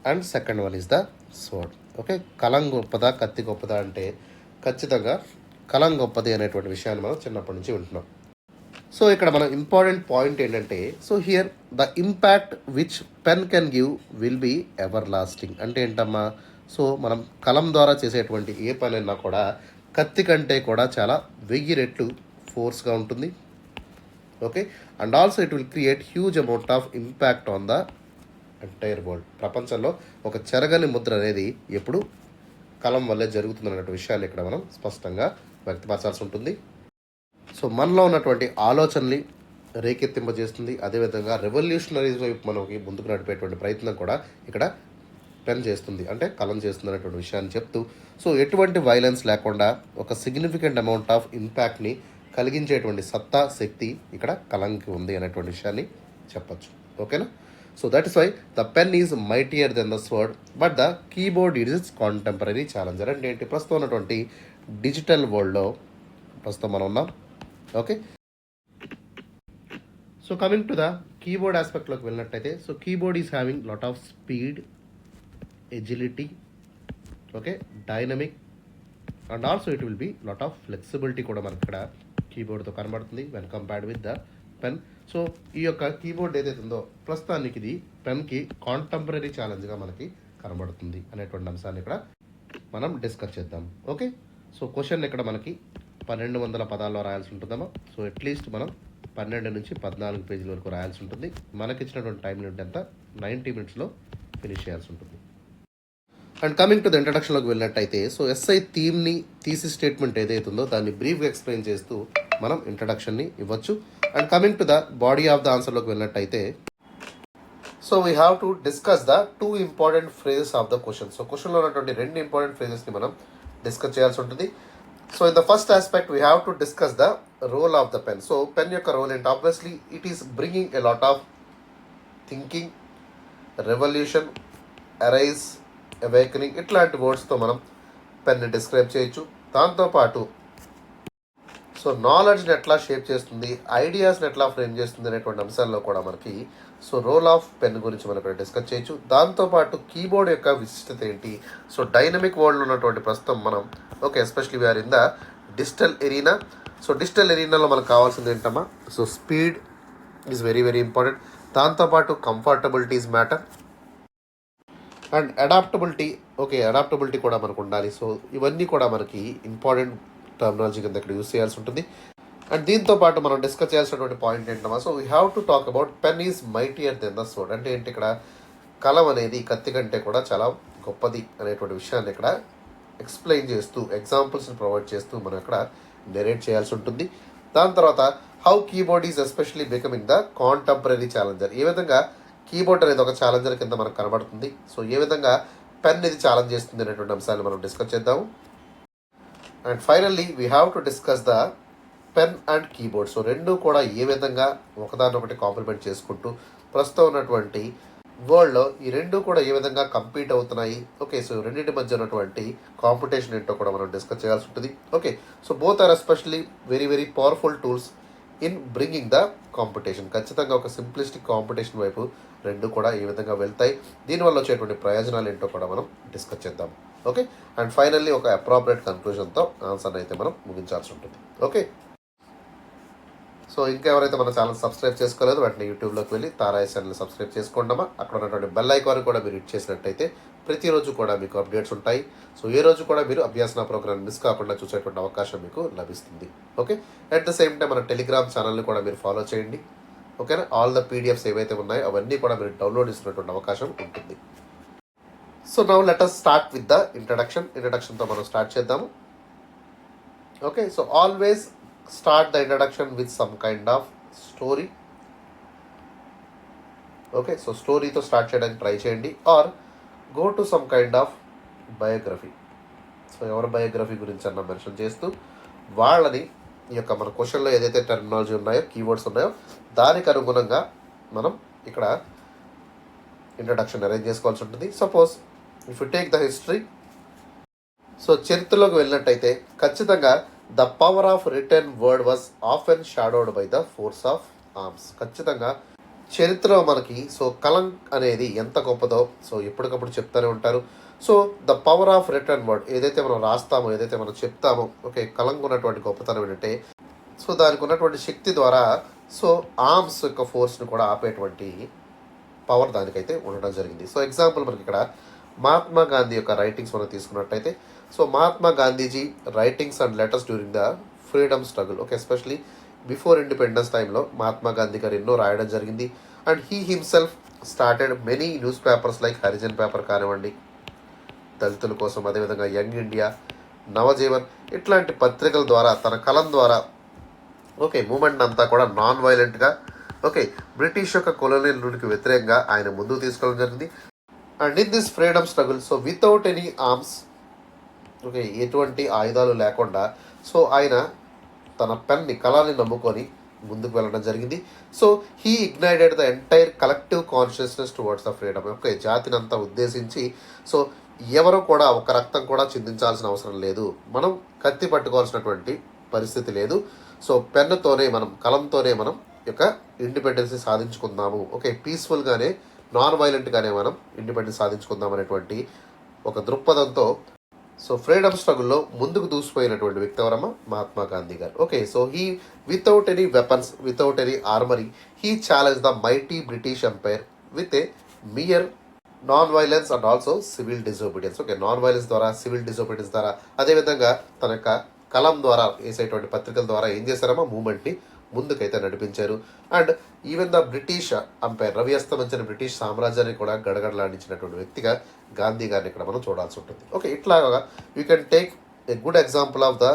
and second one is the sword. Okay, కలం గొప్పదా కత్తి గొప్పదా అంటే ఖచ్చితంగా కలం గొప్పది అనేటువంటి విషయాన్ని మనం చిన్నప్పటి నుంచి వింటున్నాం. సో ఇక్కడ మనం ఇంపార్టెంట్ పాయింట్ ఏంటంటే so here the impact which pen can give will be everlasting. అంటే ఏంటమ్మా? సో మనం కలం ద్వారా చేసేటువంటి ఏ పని అయినా కూడా కత్తి కంటే కూడా చాలా 1000 రెట్లు ఫోర్స్గా ఉంటుంది. Okay, and also it will create huge amount of impact on the entire world. ప్రపంచంలో ఒక చెరగని ముద్ర అనేది ఎప్పుడు కలం వల్లే జరుగుతుందన్నటువంటి విషయాలు ఇక్కడ మనం స్పష్టంగా వ్యక్తపరచాల్సి ఉంటుంది. సో మనలో ఉన్నటువంటి ఆలోచనని రేకెత్తింపజేస్తుంది. అదేవిధంగా రెవల్యూషనరీస్ వైపు మనకి ముందుకు నడిపేటువంటి ప్రయత్నం కూడా ఇక్కడ పెన్ చేస్తుంది, అంటే కలం చేస్తుంది అనేటువంటి విషయాన్ని చెప్తూ సో ఎటువంటి వైలెన్స్ లేకుండా ఒక సిగ్నిఫికెంట్ అమౌంట్ ఆఫ్ ఇంపాక్ట్ని కలిగించేటువంటి సత్తా శక్తి ఇక్కడ కలంకి ఉంది అనేటువంటి విషయాన్ని చెప్పచ్చు. ఓకేనా? So that is why the pen is mightier than the sword but the keyboard is its contemporary challenger. అంటే ఏంటి? ప్రస్తుతం ఉన్నటువంటి డిజిటల్ వరల్డ్లో ప్రస్తుతం మనం ఉన్నాం. Okay, so coming to the keyboard ఆస్పెక్ట్లోకి వెళ్ళినట్టయితే so keyboard is having lot of speed, agility, okay, dynamic and also it will be lot of flexibility కూడా మనకి ఇక్కడ కీబోర్డ్తో కనబడుతుంది when compared with the pen. So ఈ యొక్క కీబోర్డ్ ఏదైతే ఉందో ప్రస్తుతానికి ఇది పెన్కి కాంటెంపరీ ఛాలెంజ్గా మనకి కనబడుతుంది అనేటువంటి అంశాన్ని ఇక్కడ మనం డిస్కస్ చేద్దాం. ఓకే, సో క్వశ్చన్ ఇక్కడ మనకి 1200 పదాల్లో రాయాల్సి ఉంటుందమ్మా. సో అట్లీస్ట్ మనం 12 నుంచి 14 పేజీల వరకు రాయాల్సి ఉంటుంది. మనకి ఇచ్చినటువంటి టైం లిమిట్ ఎంత? 90 minutesలో ఫినిష్ చేయాల్సి ఉంటుంది. అండ్ కమింగ్ టు ద ఇంట్రడక్షన్లోకి వెళ్ళినట్టయితే సో ఎస్ఐ థీమ్ని థీసిస్ స్టేట్మెంట్ ఏదైతే ఉందో దాన్ని బ్రీఫ్గా ఎక్స్ప్లెయిన్ చేస్తూ మనం ఇంట్రడక్షన్ని ఇవ్వచ్చు. And coming to the body of the ఆన్సర్లోకి వెళ్ళినట్టయితే so we have to discuss the 2 important phrases of the question. So క్వశ్చన్లో ఉన్నటువంటి 2 ఇంపార్టెంట్ ఫ్రేజెస్ని మనం డిస్కస్ చేయాల్సి ఉంటుంది. So in the first aspect we have to discuss the role of the pen. So pen యొక్క role ఏంటి? Obviously it is bringing a lot of thinking, revolution, arise, awakening ఇట్లాంటి వర్డ్స్తో మనం పెన్ని డిస్క్రైబ్ చేయొచ్చు. దాంతోపాటు సో నాలెడ్జ్ని ఎట్లా షేప్ చేస్తుంది, ఐడియాస్ని ఎట్లా ఫ్రేమ్ చేస్తుంది అనేటువంటి అంశాల్లో కూడా మనకి సో రోల్ ఆఫ్ పెన్ గురించి మనం ఇక్కడ డిస్కస్ చేయొచ్చు. దాంతోపాటు కీబోర్డ్ యొక్క విశిష్టత ఏంటి? సో డైనమిక్ వరల్డ్లో ఉన్నటువంటి ప్రస్తుతం మనం okay especially we are in the digital arena. So digital ఎరీనాలో మనకు కావాల్సింది ఏంటమ్మా? So speed is very very important. దాంతోపాటు comfortability is matter and adaptability. Okay, adaptability కూడా మనకు ఉండాలి. సో ఇవన్నీ కూడా మనకి ఇంపార్టెంట్ టర్మినాలజీ కింద ఇక్కడ యూస్ చేయాల్సి ఉంటుంది. అండ్ దీంతో పాటు మనం డిస్కస్ చేయాల్సినటువంటి పాయింట్ ఏంటమ్మా? So we have to talk about pen is mightier than the sword. అంటే ఏంటి? ఇక్కడ కలం అనేది కత్తి కంటే కూడా చాలా గొప్పది అనేటువంటి విషయాన్ని ఇక్కడ ఎక్స్ప్లెయిన్ చేస్తూ ఎగ్జాంపుల్స్ని ప్రొవైడ్ చేస్తూ మనం ఇక్కడ నెరేట్ చేయాల్సి ఉంటుంది. దాని తర్వాత how keyboard is especially becoming the contemporary challenger. ఏ విధంగా కీబోర్డ్ అనేది ఒక ఛాలెంజర్ కింద మనకు కనబడుతుంది. సో ఏ విధంగా పెన్ ఇది ఛాలెంజ్ చేస్తుంది అనేటువంటి అంశాన్ని మనం డిస్కస్ చేద్దాము. And finally we have to discuss the pen and keyboard. So రెండు కూడా ఏ విధంగా ఒకదానొకటి కాంప్లిమెంట్ చేసుకుంటూ ప్రస్తుతం ఉన్నటువంటి వరల్డ్లో ఈ రెండు కూడా ఏ విధంగా కంపీట్ అవుతున్నాయి. ఓకే, సో రెండింటి మధ్య ఉన్నటువంటి కాంపిటీషన్ ఏంటో కూడా మనం డిస్కస్ చేయాల్సి ఉంటుంది. Okay, so both are especially very very powerful tools in bringing the competition. ఖచ్చితంగా ఒక సింప్లిస్టిక్ కాంపిటీషన్ వైపు రెండు కూడా ఈ విధంగా వెళ్తాయి. దీనివల్ల వచ్చేటువంటి ప్రయోజనాలు ఏంటో కూడా మనం డిస్కస్ చేద్దాం. ఓకే, అండ్ ఫైనల్లీ ఒక అప్రాప్రియేట్ కన్క్లూజన్తో ఆన్సర్ని అయితే మనం ముగించాల్సి ఉంటుంది. ఓకే, సో ఇంకా ఎవరైతే మన ఛానల్ సబ్స్క్రైబ్ చేసుకోలేదు వెంటనే యూట్యూబ్లోకి వెళ్ళి తారాయి ఛానల్ సబ్స్క్రైబ్ చేసుకోండమా. అక్కడ ఉన్నటువంటి బెల్ ఐకాన్ కూడా మీరు హిట్ చేసినట్టయితే ప్రతిరోజు కూడా మీకు అప్డేట్స్ ఉంటాయి. సో ఏ రోజు కూడా మీరు అభ్యాసన ప్రోగ్రామ్ మిస్ కాకుండా చూసేటువంటి అవకాశం మీకు లభిస్తుంది. Okay, at the same time మన టెలిగ్రామ్ ఛానల్ని కూడా మీరు ఫాలో చేయండి. ఓకేనా, ఆల్ ద పీడిఎఫ్స్ ఏవైతే ఉన్నాయో అవన్నీ కూడా మీరు డౌన్లోడ్ చేసుకునేటువంటి అవకాశం ఉంటుంది. So now let us start with the ఇంట్రడక్షన్తో మనం స్టార్ట్ చేద్దాము. Okay, so always start the introduction with some kind of story. Okay, so స్టోరీతో స్టార్ట్ చేయడానికి ట్రై చేయండి, or go to some kind of biography. So ఎవరి biography గురించి అన్న mention చేస్తూ వాళ్ళని ఈ యొక్క మన క్వశ్చన్లో ఏదైతే టెర్మినాలజీ ఉన్నాయో, కీవర్డ్స్ ఉన్నాయో దానికి అనుగుణంగా మనం ఇక్కడ ఇంట్రడక్షన్ అరేంజ్ చేసుకోవాల్సి ఉంటుంది. Suppose if you take the history, so చరిత్రలోకి వెళ్ళినట్టయితే ఖచ్చితంగా the power of written word was often shadowed by the force of arms. ఖచ్చితంగా చరిత్రలో మనకి సో కలం అనేది ఎంత గొప్పదో సో ఎప్పటికప్పుడు చెప్తూనే ఉంటారు. So the power of written word, ఏదైతే మనం రాస్తామో, ఏదైతే మనం చెప్తామో, ఓకే, కలంకు ఉన్నటువంటి గొప్పతనం ఏంటంటే సో దానికి ఉన్నటువంటి శక్తి ద్వారా సో ఆర్మ్స్ యొక్క ఫోర్స్ని కూడా ఆపేటువంటి పవర్ దానికైతే ఉండడం జరిగింది. సో ఎగ్జాంపుల్ మనకి ఇక్కడ మహాత్మా గాంధీ యొక్క రైటింగ్స్ మనం తీసుకున్నట్టయితే, so Mahatma Gandhiji writings and letters during the freedom struggle. Okay, especially before independence టైంలో మహాత్మా గాంధీ గారు ఎన్నో రాయడం జరిగింది. And he himself started many news papers like Harijan paper కానివ్వండి, దళితుల కోసం, అదేవిధంగా యంగ్ ఇండియా, నవజీవన్, ఇట్లాంటి పత్రికల ద్వారా తన కలం ద్వారా ఓకే మూమెంట్ అంతా కూడా నాన్ వైలెంట్గా ఓకే బ్రిటిష్ యొక్క కొలోనియల్ రూల్కి వ్యతిరేకంగా ఆయన ముందుకు తీసుకోవడం జరిగింది. And in this freedom struggle, so without any arms, okay ఎటువంటి ఆయుధాలు లేకుండా సో ఆయన తన పెన్ని కళాన్ని నమ్ముకొని ముందుకు వెళ్ళడం జరిగింది. So he ignited the entire collective consciousness towards the freedom. Okay, జాతిని అంతా ఉద్దేశించి సో ఎవరు కూడా ఒక రక్తం కూడా చిందించాల్సిన అవసరం లేదు, మనం కత్తి పట్టుకోవాల్సినటువంటి పరిస్థితి లేదు. సో పెన్నుతోనే మనం, కలంతోనే మనం యొక్క ఇండిపెండెన్సీ సాధించుకుందాము. ఓకే, పీస్ఫుల్గానే నాన్ వైలెంట్గానే మనం ఇండిపెండెన్స్ సాధించుకుందాం అనేటువంటి ఒక దృక్పథంతో సో ఫ్రీడమ్ స్ట్రగుల్లో ముందుకు దూసిపోయినటువంటి వ్యక్తి ఎవరమ్మా? మహాత్మా గాంధీ గారు. Okay, so he without any weapons, without any armoury, he challenge the mighty British empire with a mere non violence and also civil disobedience. Okay, non violence ద్వారా, civil disobedience ద్వారా, అదేవిధంగా తన యొక్క కలం ద్వారా వేసేటువంటి పత్రికల ద్వారా ఏం చేశారమ్మా? మూమెంట్ని ముందుకైతే నడిపించారు. And even the British empire, రవి అస్తమించిన బ్రిటిష్ సామ్రాజ్యాన్ని కూడా గడగడలాడించినటువంటి వ్యక్తిగా గాంధీ గారిని ఇక్కడ మనం చూడాల్సి ఉంటుంది. ఓకే, ఇట్లాగా you can take a good example of the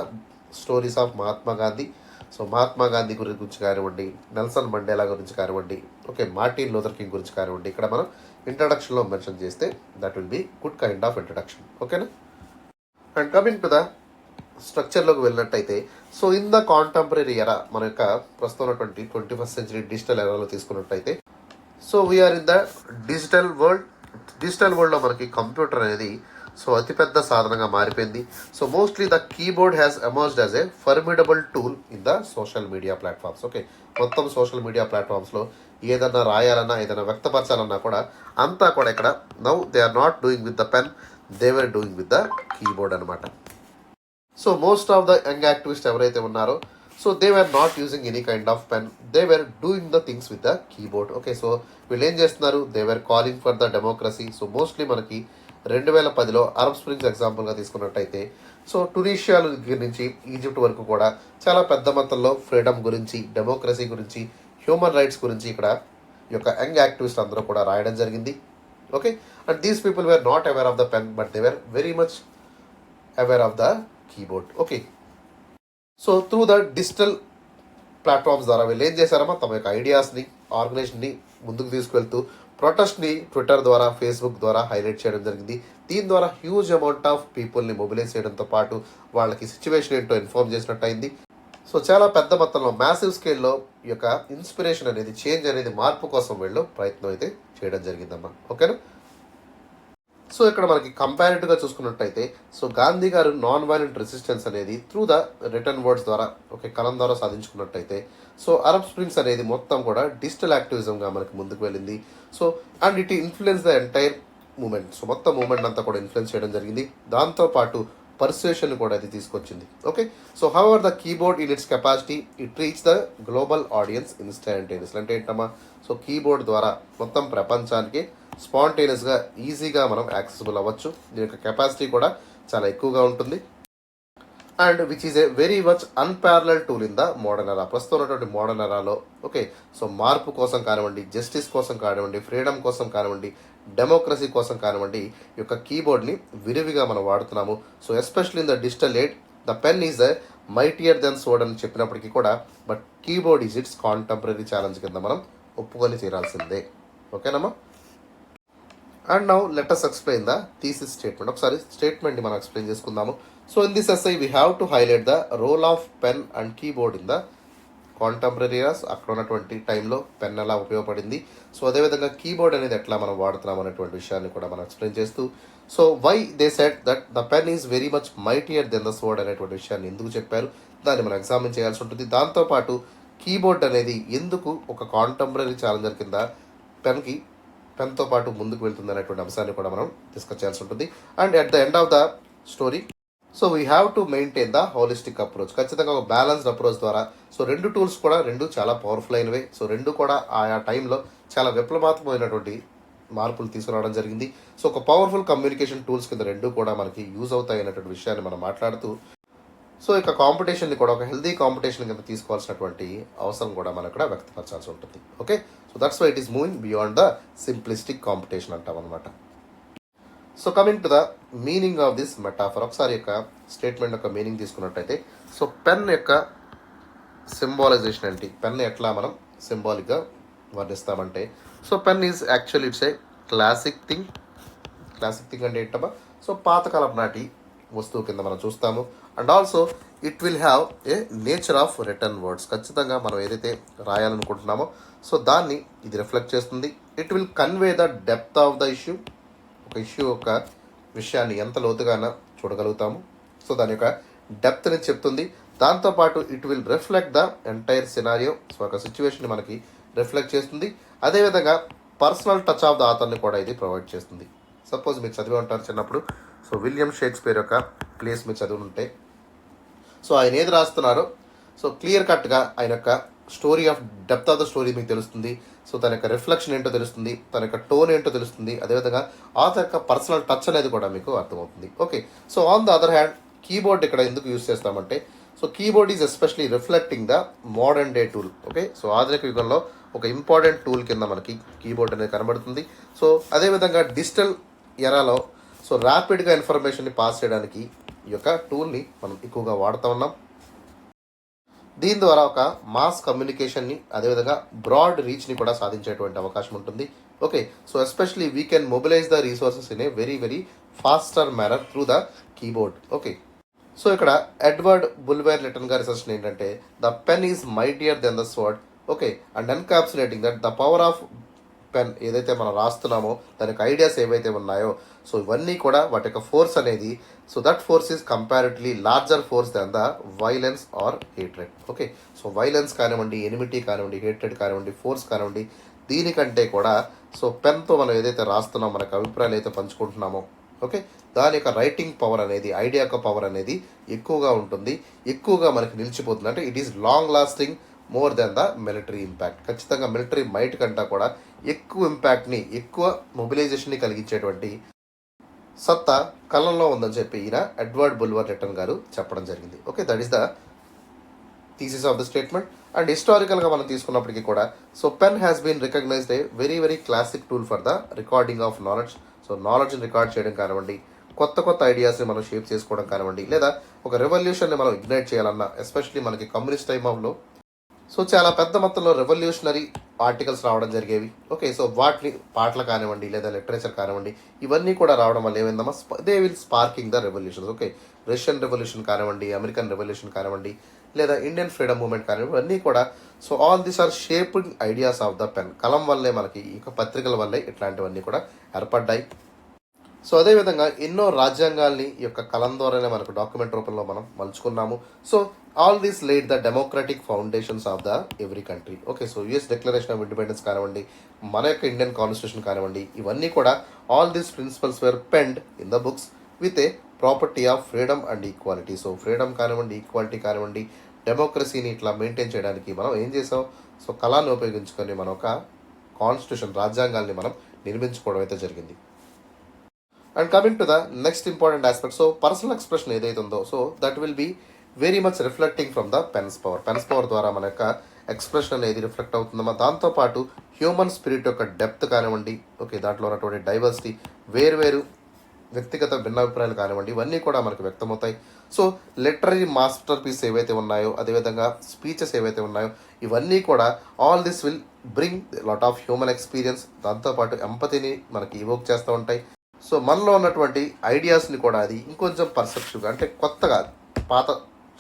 stories of Mahatma Gandhi. So Mahatma Gandhi గురించి కానివ్వండి, నెల్సన్ మండేలా గురించి కానివ్వండి, ఓకే మార్టిన్ లూథర్ కింగ్ గురించి కానివ్వండి, ఇక్కడ మనం ఇంట్రడక్షన్లో మెన్షన్ చేస్తే that will be good kind of introduction. ఓకేనా, అండ్ కమింగ్ టు ద స్ట్రక్చర్లోకి వెళ్ళినట్టయితే, సో ఇన్ ద కాంటెంపరీ ఎరా, మన యొక్క ప్రస్తుతం ఉన్నటువంటి 21st సెంచరీ డిజిటల్ ఎరాలో తీసుకున్నట్టయితే, so we are in the digital world. Digital వరల్డ్లో మనకి కంప్యూటర్ అనేది సో అతిపెద్ద సాధనంగా మారిపోయింది. So mostly the keyboard has emerged as a formidable tool in the social media platforms. Okay, మొత్తం సోషల్ మీడియా ప్లాట్ఫామ్స్లో ఏదన్నా రాయాలన్నా, ఏదైనా వ్యక్తపరచాలన్నా కూడా అంతా కూడా ఇక్కడ now they are not doing with the pen, they were doing with the keyboard అనమాట. So most of the young activist ఎవరైతే ఉన్నారో so they were not using any kind of pen, they were doing the things with the keyboard. Okay, so వీళ్ళు ఏం చేస్తున్నారు? They were calling for the democracy. So mostly మనకి 2010లో Arab springs ఎగ్జాంపుల్గా తీసుకున్నట్టయితే, so Tunisia నుంచి Egypt వరకు కూడా చాలా పెద్ద మొత్తంలో ఫ్రీడమ్ గురించి, డెమోక్రసీ గురించి, హ్యూమన్ రైట్స్ గురించి ఇక్కడ ఈ యొక్క యంగ్ యాక్టివిస్ట్ అందరూ కూడా రాయడం జరిగింది. Okay, and these people were not aware of the pen, but they were very much aware of the keyboard. Okay, so through the digital platforms ద్వారా వీళ్ళు ఏం చేశారమ్మా? తమ యొక్క ఐడియాస్ని, ఆర్గనైజేషన్ని ముందుకు తీసుకువెళ్తూ ప్రొటెస్ట్ని ట్విట్టర్ ద్వారా, ఫేస్బుక్ ద్వారా హైలైట్ చేయడం జరిగింది. దీని ద్వారా హ్యూజ్ అమౌంట్ ఆఫ్ పీపుల్ని మొబిలైజ్ చేయడంతో పాటు వాళ్ళకి సిచ్యువేషన్ ఏంటో ఇన్ఫార్మ్ చేసినట్టు అయింది. సో చాలా పెద్ద మొత్తంలో మ్యాసివ్ స్కేల్లో ఈ యొక్క ఇన్స్పిరేషన్ అనేది, చేంజ్ అనేది, మార్పు కోసం వీళ్ళు ప్రయత్నం అయితే చేయడం జరిగిందమ్మా. ఓకేనా, సో ఇక్కడ మనకి కంపారిటివ్గా చూసుకున్నట్టయితే సో గాంధీ గారు నాన్ వైలెంట్ రెసిస్టెన్స్ అనేది త్రూ ద రిటర్న్ వర్డ్స్ ద్వారా కలం ద్వారా సాధించుకున్నట్టయితే సో అరబ్ స్ప్రింగ్స్ అనేది మొత్తం కూడా డిజిటల్ యాక్టివిజంగా మనకి ముందుకు వెళ్ళింది. So and it influence the entire movement. So మొత్తం మూమెంట్ అంతా కూడా ఇన్ఫ్లుయెన్స్ చేయడం జరిగింది. దాంతోపాటు పర్సుయేషన్ కూడా అది తీసుకొచ్చింది. Okay, so however the keyboard in it's capacity it reach the global audience instantaneous. అంటే ఏంటమ్మా, సో కీబోర్డ్ ద్వారా మొత్తం ప్రపంచానికి స్పాంటేనియస్గా ఈజీగా మనం యాక్సెసిబుల్ అవ్వచ్చు. దీని యొక్క కెపాసిటీ కూడా చాలా ఎక్కువగా ఉంటుంది. And which is a very much unparalleled tool in the modern ఎరా. ప్రస్తుతం ఉన్నటువంటి మోడర్న్ ఎరాలో సో మార్పు కోసం కానివ్వండి, జస్టిస్ కోసం కానివ్వండి, ఫ్రీడమ్ కోసం కానివ్వండి, డెమోక్రసీ కోసం కానివ్వండి, ఈ యొక్క కీబోర్డ్ని విరివిగా మనం వాడుతున్నాము. So especially in the digital age the pen is a mightier than sword అని చెప్పినప్పటికీ కూడా but keyboard is its contemporary challenge కింద మనం ఒప్పుకొని తీరాల్సిందే. ఓకేనమ్మా. And now let us explain the thesis statement. ఒకసారి స్టేట్మెంట్ని మనం ఎక్స్ప్లెయిన్ చేసుకుందాము. So in this essay we have to highlight the role of pen and keyboard in the contemporary years. అక్కడ ఉన్నటువంటి టైంలో పెన్ ఎలా ఉపయోగపడింది, సో అదేవిధంగా కీబోర్డ్ అనేది ఎట్లా మనం వాడుతున్నాం అనేటువంటి విషయాన్ని కూడా మనం ఎక్స్ప్లెయిన్ చేస్తూ so why they said that the pen is very much mightier than the sword అనేటువంటి విషయాన్ని ఎందుకు చెప్పారు, దాన్ని మనం ఎగ్జామిన్ చేయాల్సి ఉంటుంది. దాంతోపాటు కీబోర్డ్ అనేది ఎందుకు ఒక కాంటెంపరీ ఛాలెంజర్ కింద పెన్తో పాటు ముందుకు వెళ్తుంది అనేటువంటి అంశాన్ని కూడా మనం డిస్కస్ చేయాల్సి ఉంటుంది. And at the end of the story so we have to maintain the holistic approach. ఖచ్చితంగా ఒక బ్యాలెన్స్డ్ అప్రోచ్ ద్వారా సో రెండు టూల్స్ కూడా చాలా పవర్ఫుల్ అయినవే. సో రెండు కూడా ఆయా టైంలో చాలా విప్లవాత్మకమైనటువంటి మార్పులు తీసుకురావడం జరిగింది. సో ఒక పవర్ఫుల్ కమ్యూనికేషన్ టూల్స్ కింద రెండు కూడా మనకి యూజ్ అవుతాయి అనేటువంటి విషయాన్ని మనం మాట్లాడుతూ సో ఇక కాంపిటీషన్ని కూడా ఒక హెల్దీ కాంపిటీషన్ కింద తీసుకోవాల్సినటువంటి అవసరం కూడా మనం ఇక్కడ వ్యక్తపరచాల్సి ఉంటుంది. Okay, so that's why it is moving beyond the simplistic competition అంటాం అనమాట. So coming to the meaning of this metaphor. ఒకసారి యొక్క స్టేట్మెంట్ యొక్క మీనింగ్ తీసుకున్నట్టయితే సో పెన్ యొక్క సింబాలైజేషన్ ఏంటి, పెన్ ఎట్లా మనం సింబాలిక్గా వర్ణిస్తామంటే so pen is actually it's a classic thing అంటే ఏంటమ్మా, సో పాతకాలం నాటి వస్తువు కింద మనం చూస్తాము. And also it will have a nature of written words. ఖచ్చితంగా మనం ఏదైతే రాయాలనుకుంటున్నామో సో దాన్ని ఇది రిఫ్లెక్ట్ చేస్తుంది. It will convey the depth of the issue. ఒక ఇష్యూ యొక్క విషయాన్ని ఎంత లోతుగాన చూడగలుగుతాము, సో దాని యొక్క డెప్త్ని చెప్తుంది. దాంతోపాటు it will reflect the entire scenario. So ఒక సిచ్యువేషన్ మనకి రిఫ్లెక్ట్ చేస్తుంది. అదేవిధంగా పర్సనల్ టచ్ ఆఫ్ ద ఆథర్ని కూడా ఇది ప్రొవైడ్ చేస్తుంది. సపోజ్ మీరు చదివి ఉంటారు చిన్నప్పుడు, సో విలియం షేక్స్పియర్ యొక్క ప్లేస్ మీరు చదివి ఉంటే సో ఆయన ఏది రాస్తున్నారో సో క్లియర్ కట్గా ఆయన యొక్క story of depth of the story మీకు తెలుస్తుంది. సో తన యొక్క రిఫ్లెక్షన్ ఏంటో తెలుస్తుంది, తన యొక్క టోన్ ఏంటో తెలుస్తుంది. అదేవిధంగా ఆథర్ యొక్క పర్సనల్ టచ్ అనేది కూడా మీకు అర్థమవుతుంది. Okay, so on the other hand keyboard ఇక్కడ ఎందుకు యూజ్ చేస్తామంటే so keyboard is especially reflecting the modern day tool. Okay, so ఆధునిక యుగంలో ఒక ఇంపార్టెంట్ టూల్ కింద మనకి కీబోర్డ్ అనేది కనబడుతుంది. సో అదేవిధంగా డిజిటల్ ఎరాలో సో ర్యాపిడ్గా ఇన్ఫర్మేషన్ని పాస్ చేయడానికి ఈ యొక్క టూల్ని మనం ఎక్కువగా వాడుతూ ఉన్నాం. దీని ద్వారా ఒక మాస్ కమ్యూనికేషన్ని అదేవిధంగా బ్రాడ్ రీచ్ని కూడా సాధించేటువంటి అవకాశం ఉంటుంది. Okay, so especially we can mobilise the resources in a very very faster manner through the keyboard. Okay, so ఇక్కడ ఎడ్వర్డ్ బుల్వేర్ లిటన్ గారి సజెషన్ ఏంటంటే the pen is mightier than the sword. Okay, and encapsulating that the power of pen ఏదైతే మనం రాస్తున్నామో దానికి ideas ఏవైతే ఉన్నాయో so ఇవన్నీ కూడా వాటి యొక్క ఫోర్స్ అనేది so that force is comparatively larger force than the violence or hatred. Okay, so violence కానివ్వండి, ఎనిమిటీ కానివ్వండి, హేట్రెడ్ కానివ్వండి, ఫోర్స్ కానివ్వండి, దీనికంటే కూడా సో పెన్తో మనం ఏదైతే రాస్తున్నామో మనకు అభిప్రాయాలు అయితే పంచుకుంటున్నామో ఓకే దాని యొక్క రైటింగ్ పవర్ అనేది, ఐడియా యొక్క పవర్ అనేది ఎక్కువగా ఉంటుంది, ఎక్కువగా మనకి నిలిచిపోతుంది. అంటే it is long lasting more than the military impact. ఖచ్చితంగా మిలిటరీ మైట్ కంటే కూడా ఎక్కువ ఇంపాక్ట్ని, ఎక్కువ మొబిలైజేషన్ని కలిగించేటువంటి సత్తా కలంలో ఉందని చెప్పి ఈయన ఎడ్వర్డ్ బుల్వర్ లిటన్ గారు చెప్పడం జరిగింది. Okay, that is the thesis of the statement. And హిస్టారికల్గా మనం తీసుకున్నప్పటికీ కూడా so pen has been recognised a very very classic tool for the recording of knowledge. So నాలెడ్జ్ని రికార్డ్ చేయడం కానివ్వండి, కొత్త కొత్త ఐడియాస్ని మనం షేప్ చేసుకోవడం కానివ్వండి, లేదా ఒక రెవల్యూషన్ని మనం ఇగ్నైట్ చేయాలన్నా ఎస్పెషలీ మనకి కమ్యూనిస్ట్ టైమ్ ఆఫ్లో సో చాలా పెద్ద మొత్తంలో రెవల్యూషనరీ ఆర్టికల్స్ రావడం జరిగేవి. ఓకే, సో వాటిని పాటలు కానివ్వండి లేదా లిటరేచర్ కానివ్వండి ఇవన్నీ కూడా రావడం వల్ల ఏమైందమ్మా they will sparking the revolutions. Okay, Russian revolution కానివ్వండి, అమెరికన్ రెవల్యూషన్ కానివ్వండి, లేదా ఇండియన్ ఫ్రీడమ్ మూవ్మెంట్ కానివ్వండి, ఇవన్నీ కూడా so all these are shaping ideas of the pen. కలం వల్లే మనకి ఇక పత్రికల వల్లే ఇట్లాంటివన్నీ కూడా ఏర్పడ్డాయి. సో అదేవిధంగా ఎన్నో రాజ్యాంగాల్ని ఈ యొక్క కలం ద్వారానే మనకు డాక్యుమెంట్ రూపంలో మనం మలుచుకున్నాము. So all these laid the democratic foundations of the every country. Okay, so US declaration of independence కానివ్వండి, మన యొక్క ఇండియన్ కాన్స్టిట్యూషన్ కానివ్వండి, ఇవన్నీ కూడా all these principles were penned in the books with a property of freedom and equality. So freedom కానివ్వండి, equality కానివ్వండి, డెమోక్రసీని ఇట్లా మెయింటైన్ చేయడానికి మనం ఏం చేసాం? సో కళాన్ని ఉపయోగించుకొని మనం ఒక కాన్స్టిట్యూషన్ రాజ్యాంగాల్ని మనం నిర్మించుకోవడం అయితే జరిగింది. And coming to the next important aspect, so personal expression ఏదైతే ఉందో, so that will be very much reflecting from the pens power. Pens power ద్వారా మన యొక్క ఎక్స్ప్రెషన్ అనేది రిఫ్లెక్ట్ అవుతుందమ్మా. దాంతోపాటు హ్యూమన్ స్పిరిట్ యొక్క డెప్త్ కానివ్వండి, ఓకే, దాంట్లో ఉన్నటువంటి డైవర్సిటీ, వేరు వ్యక్తిగత భిన్నాభిప్రాయాలు కానివ్వండి, ఇవన్నీ కూడా మనకు వ్యక్తమవుతాయి. సో లిటరీ మాస్టర్ పీస్ ఏవైతే ఉన్నాయో, అదేవిధంగా స్పీచెస్ ఏవైతే ఉన్నాయో, ఇవన్నీ కూడా all this will bring lot of human experience, దాంతోపాటు ఎంపతిని మనకి ఇవోక్ చేస్తూ ఉంటాయి. సో మనలో ఉన్నటువంటి ఐడియాస్ని కూడా అది ఇంకొంచెం పర్సెప్టివ్గా, అంటే కొత్తగా పాత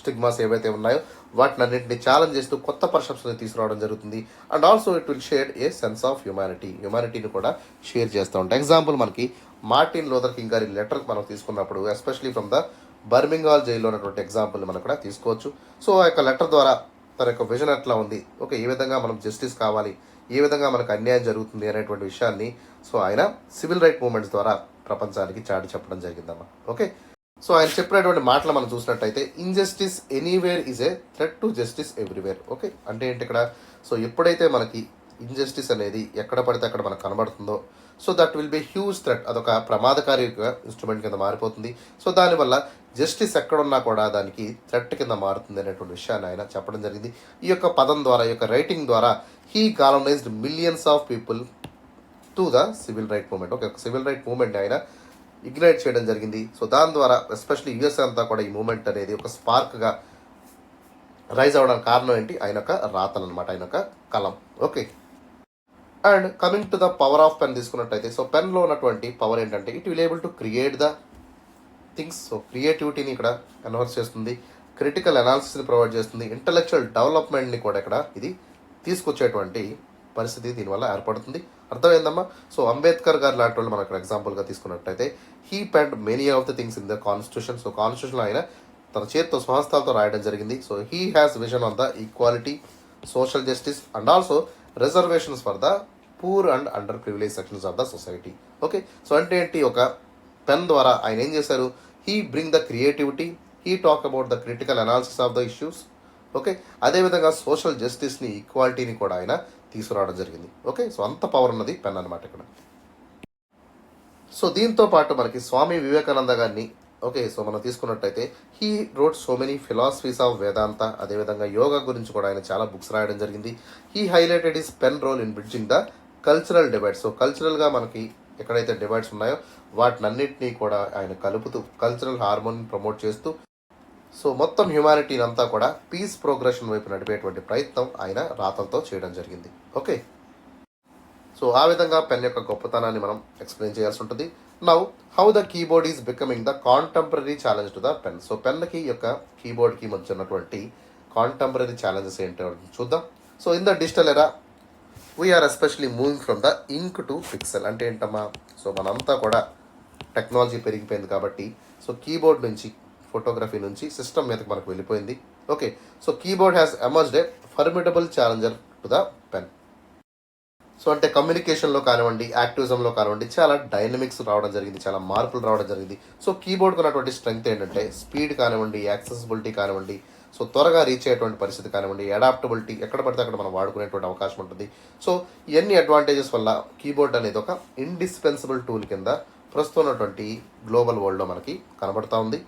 స్టిగ్మాస్ ఏవైతే ఉన్నాయో వాటిని అన్నింటినీ ఛాలెంజ్ చేస్తూ కొత్త పర్సెప్షన్ని తీసుకురావడం జరుగుతుంది. And also it will share a sense of హ్యుమానిటీని కూడా షేర్ చేస్తూ ఉంటాయి. ఎగ్జాంపుల్ మనకి మార్టిన్ లూథర్ కింగ్ గారి లెటర్ మనం తీసుకున్నప్పుడు, ఎస్పెషలీ ఫ్రమ్ ద బర్మింగ్హాల్ జైల్లో ఉన్నటువంటి ఎగ్జాంపుల్ మనం కూడా తీసుకోవచ్చు. సో ఆ యొక్క లెటర్ ద్వారా తన యొక్క విజన్ ఎట్లా ఉంది, ఓకే, ఏ విధంగా మనం జస్టిస్ కావాలి, ఏ విధంగా మనకు అన్యాయం జరుగుతుంది అనేటువంటి విషయాన్ని సో ఆయన సివిల్ రైట్ మూవ్మెంట్స్ ద్వారా ప్రపంచానికి చాటి చెప్పడం జరిగిందమ్మా. ఓకే, సో ఆయన చెప్పినటువంటి మాటలు మనం చూసినట్టయితే, injustice anywhere is a threat to justice everywhere. Okay, అంటే ఏంటి ఇక్కడ? సో ఎప్పుడైతే మనకి ఇన్జస్టిస్ అనేది ఎక్కడ పడితే అక్కడ మనకు కనబడుతుందో, so that will be huge threat, అదొక ప్రమాదకారి ఇన్స్ట్రుమెంట్ కింద మారిపోతుంది. సో దానివల్ల జస్టిస్ ఎక్కడున్నా కూడా దానికి థ్రెట్ కింద మారుతుంది అనేటువంటి విషయాన్ని ఆయన చెప్పడం జరిగింది. ఈ యొక్క పదం ద్వారా, ఈ యొక్క రైటింగ్ ద్వారా he galvanised millions of people to the civil right movement. Okay, civil right movement ఆయన ఇగ్నైట్ చేయడం జరిగింది. సో దాని ద్వారా ఎస్పెషల్లీ యూఎస్ఏ అంతా కూడా ఈ మూవ్మెంట్ అనేది ఒక స్పార్క్గా రైజ్ అవ్వడానికి కారణం ఏంటి? ఆయన యొక్క రాతలు అనమాట, ఆయన యొక్క కలం. Okay, and coming to the power of pen తీసుకున్నట్టయితే, సో పెన్లో ఉన్నటువంటి పవర్ ఏంటంటే it will able to create the things. So క్రియేటివిటీని ఇక్కడ ఎన్హాన్స్ చేస్తుంది, క్రిటికల్ అనాలిసిస్ని ప్రొవైడ్ చేస్తుంది, ఇంటలెక్చువల్ డెవలప్మెంట్ని కూడా ఇక్కడ ఇది తీసుకొచ్చేటువంటి పరిస్థితి దీనివల్ల ఏర్పడుతుంది. అర్థమైందమ్మా? సో అంబేద్కర్ గారు లాంటి వాళ్ళు మనం ఇక్కడ ఎగ్జాంపుల్గా తీసుకున్నట్టయితే, he penned many of the things in the constitution. So కాన్స్టిట్యూషన్లో ఆయన తన చేతితో స్వహస్తాలతో రాయడం జరిగింది. So he has vision on the equality, social justice and also reservations for the poor and under privilege sections of the society. Okay, so అంటే ఏంటి? ఒక పెన్ ద్వారా ఆయన ఏం చేశారు? He bring the creativity, he talk about the critical analysis of the issues. Okay, అదేవిధంగా social జస్టిస్ని, ఈక్వాలిటీని కూడా ఆయన తీసుకురావడం జరిగింది. ఓకే, సో అంత పవర్ ఉన్నది పెన్ అనమాట ఇక్కడ. సో దీంతో పాటు మనకి స్వామి వివేకానంద గారిని, ఓకే, సో మనం తీసుకున్నట్టయితే he wrote so many philosophies of Vedanta, అదేవిధంగా యోగా గురించి కూడా ఆయన చాలా బుక్స్ రాయడం జరిగింది. He highlighted his pen role in bridging the cultural divides. So కల్చరల్గా మనకి ఎక్కడైతే డివైడ్స్ ఉన్నాయో వాటినన్నింటినీ కూడా ఆయన కలుపుతూ కల్చరల్ హార్మోని ప్రమోట్ చేస్తూ, సో మొత్తం హ్యుమానిటీని అంతా కూడా పీస్ ప్రోగ్రెషన్ వైపు నడిపేటువంటి ప్రయత్నం ఆయన రాతలతో చేయడం జరిగింది. ఓకే, సో ఆ విధంగా పెన్ యొక్క గొప్పతనాన్ని మనం ఎక్స్ప్లెయిన్ చేయాల్సి ఉంటుంది. Now how the keyboard is becoming the contemporary challenge to the pen. So పెన్కి యొక్క కీబోర్డ్కి మధ్య ఉన్నటువంటి కాంటెంపరీ ఛాలెంజెస్ ఏంటో చూద్దాం. So in the digital era we are especially moving from the ink to pixel. అంటే ఏంటమ్మా? సో మనంతా కూడా టెక్నాలజీ పెరిగిపోయింది కాబట్టి, సో కీబోర్డ్ నుంచి, ఫోటోగ్రఫీ నుంచి సిస్టమ్ మీదకి మనకు వెళ్ళిపోయింది. Okay, so keyboard has emerged a formidable challenger to the pen. So అంటే కమ్యూనికేషన్లో కానివ్వండి, యాక్టివిజంలో కానివ్వండి, చాలా డైనమిక్స్ రావడం జరిగింది, చాలా మార్పులు రావడం జరిగింది. సో కీబోర్డ్కి ఉన్నటువంటి స్ట్రెంగ్త్ ఏంటంటే స్పీడ్ కానివ్వండి, యాక్సెసిబిలిటీ కానివ్వండి, సో త్వరగా రీచ్ అయ్యేటువంటి పరిస్థితి కానివ్వండి, అడాప్టబిలిటీ, ఎక్కడ పడితే అక్కడ మనం వాడుకునేటువంటి అవకాశం ఉంటుంది. సో ఇవన్నీ అడ్వాంటేజెస్ వల్ల కీబోర్డ్ అనేది ఒక ఇండిస్పెన్సిబుల్ టూల్ కింద ప్రస్తుతం ఉన్నటువంటి గ్లోబల్ వరల్డ్లో మనకి కనబడతా ఉంది.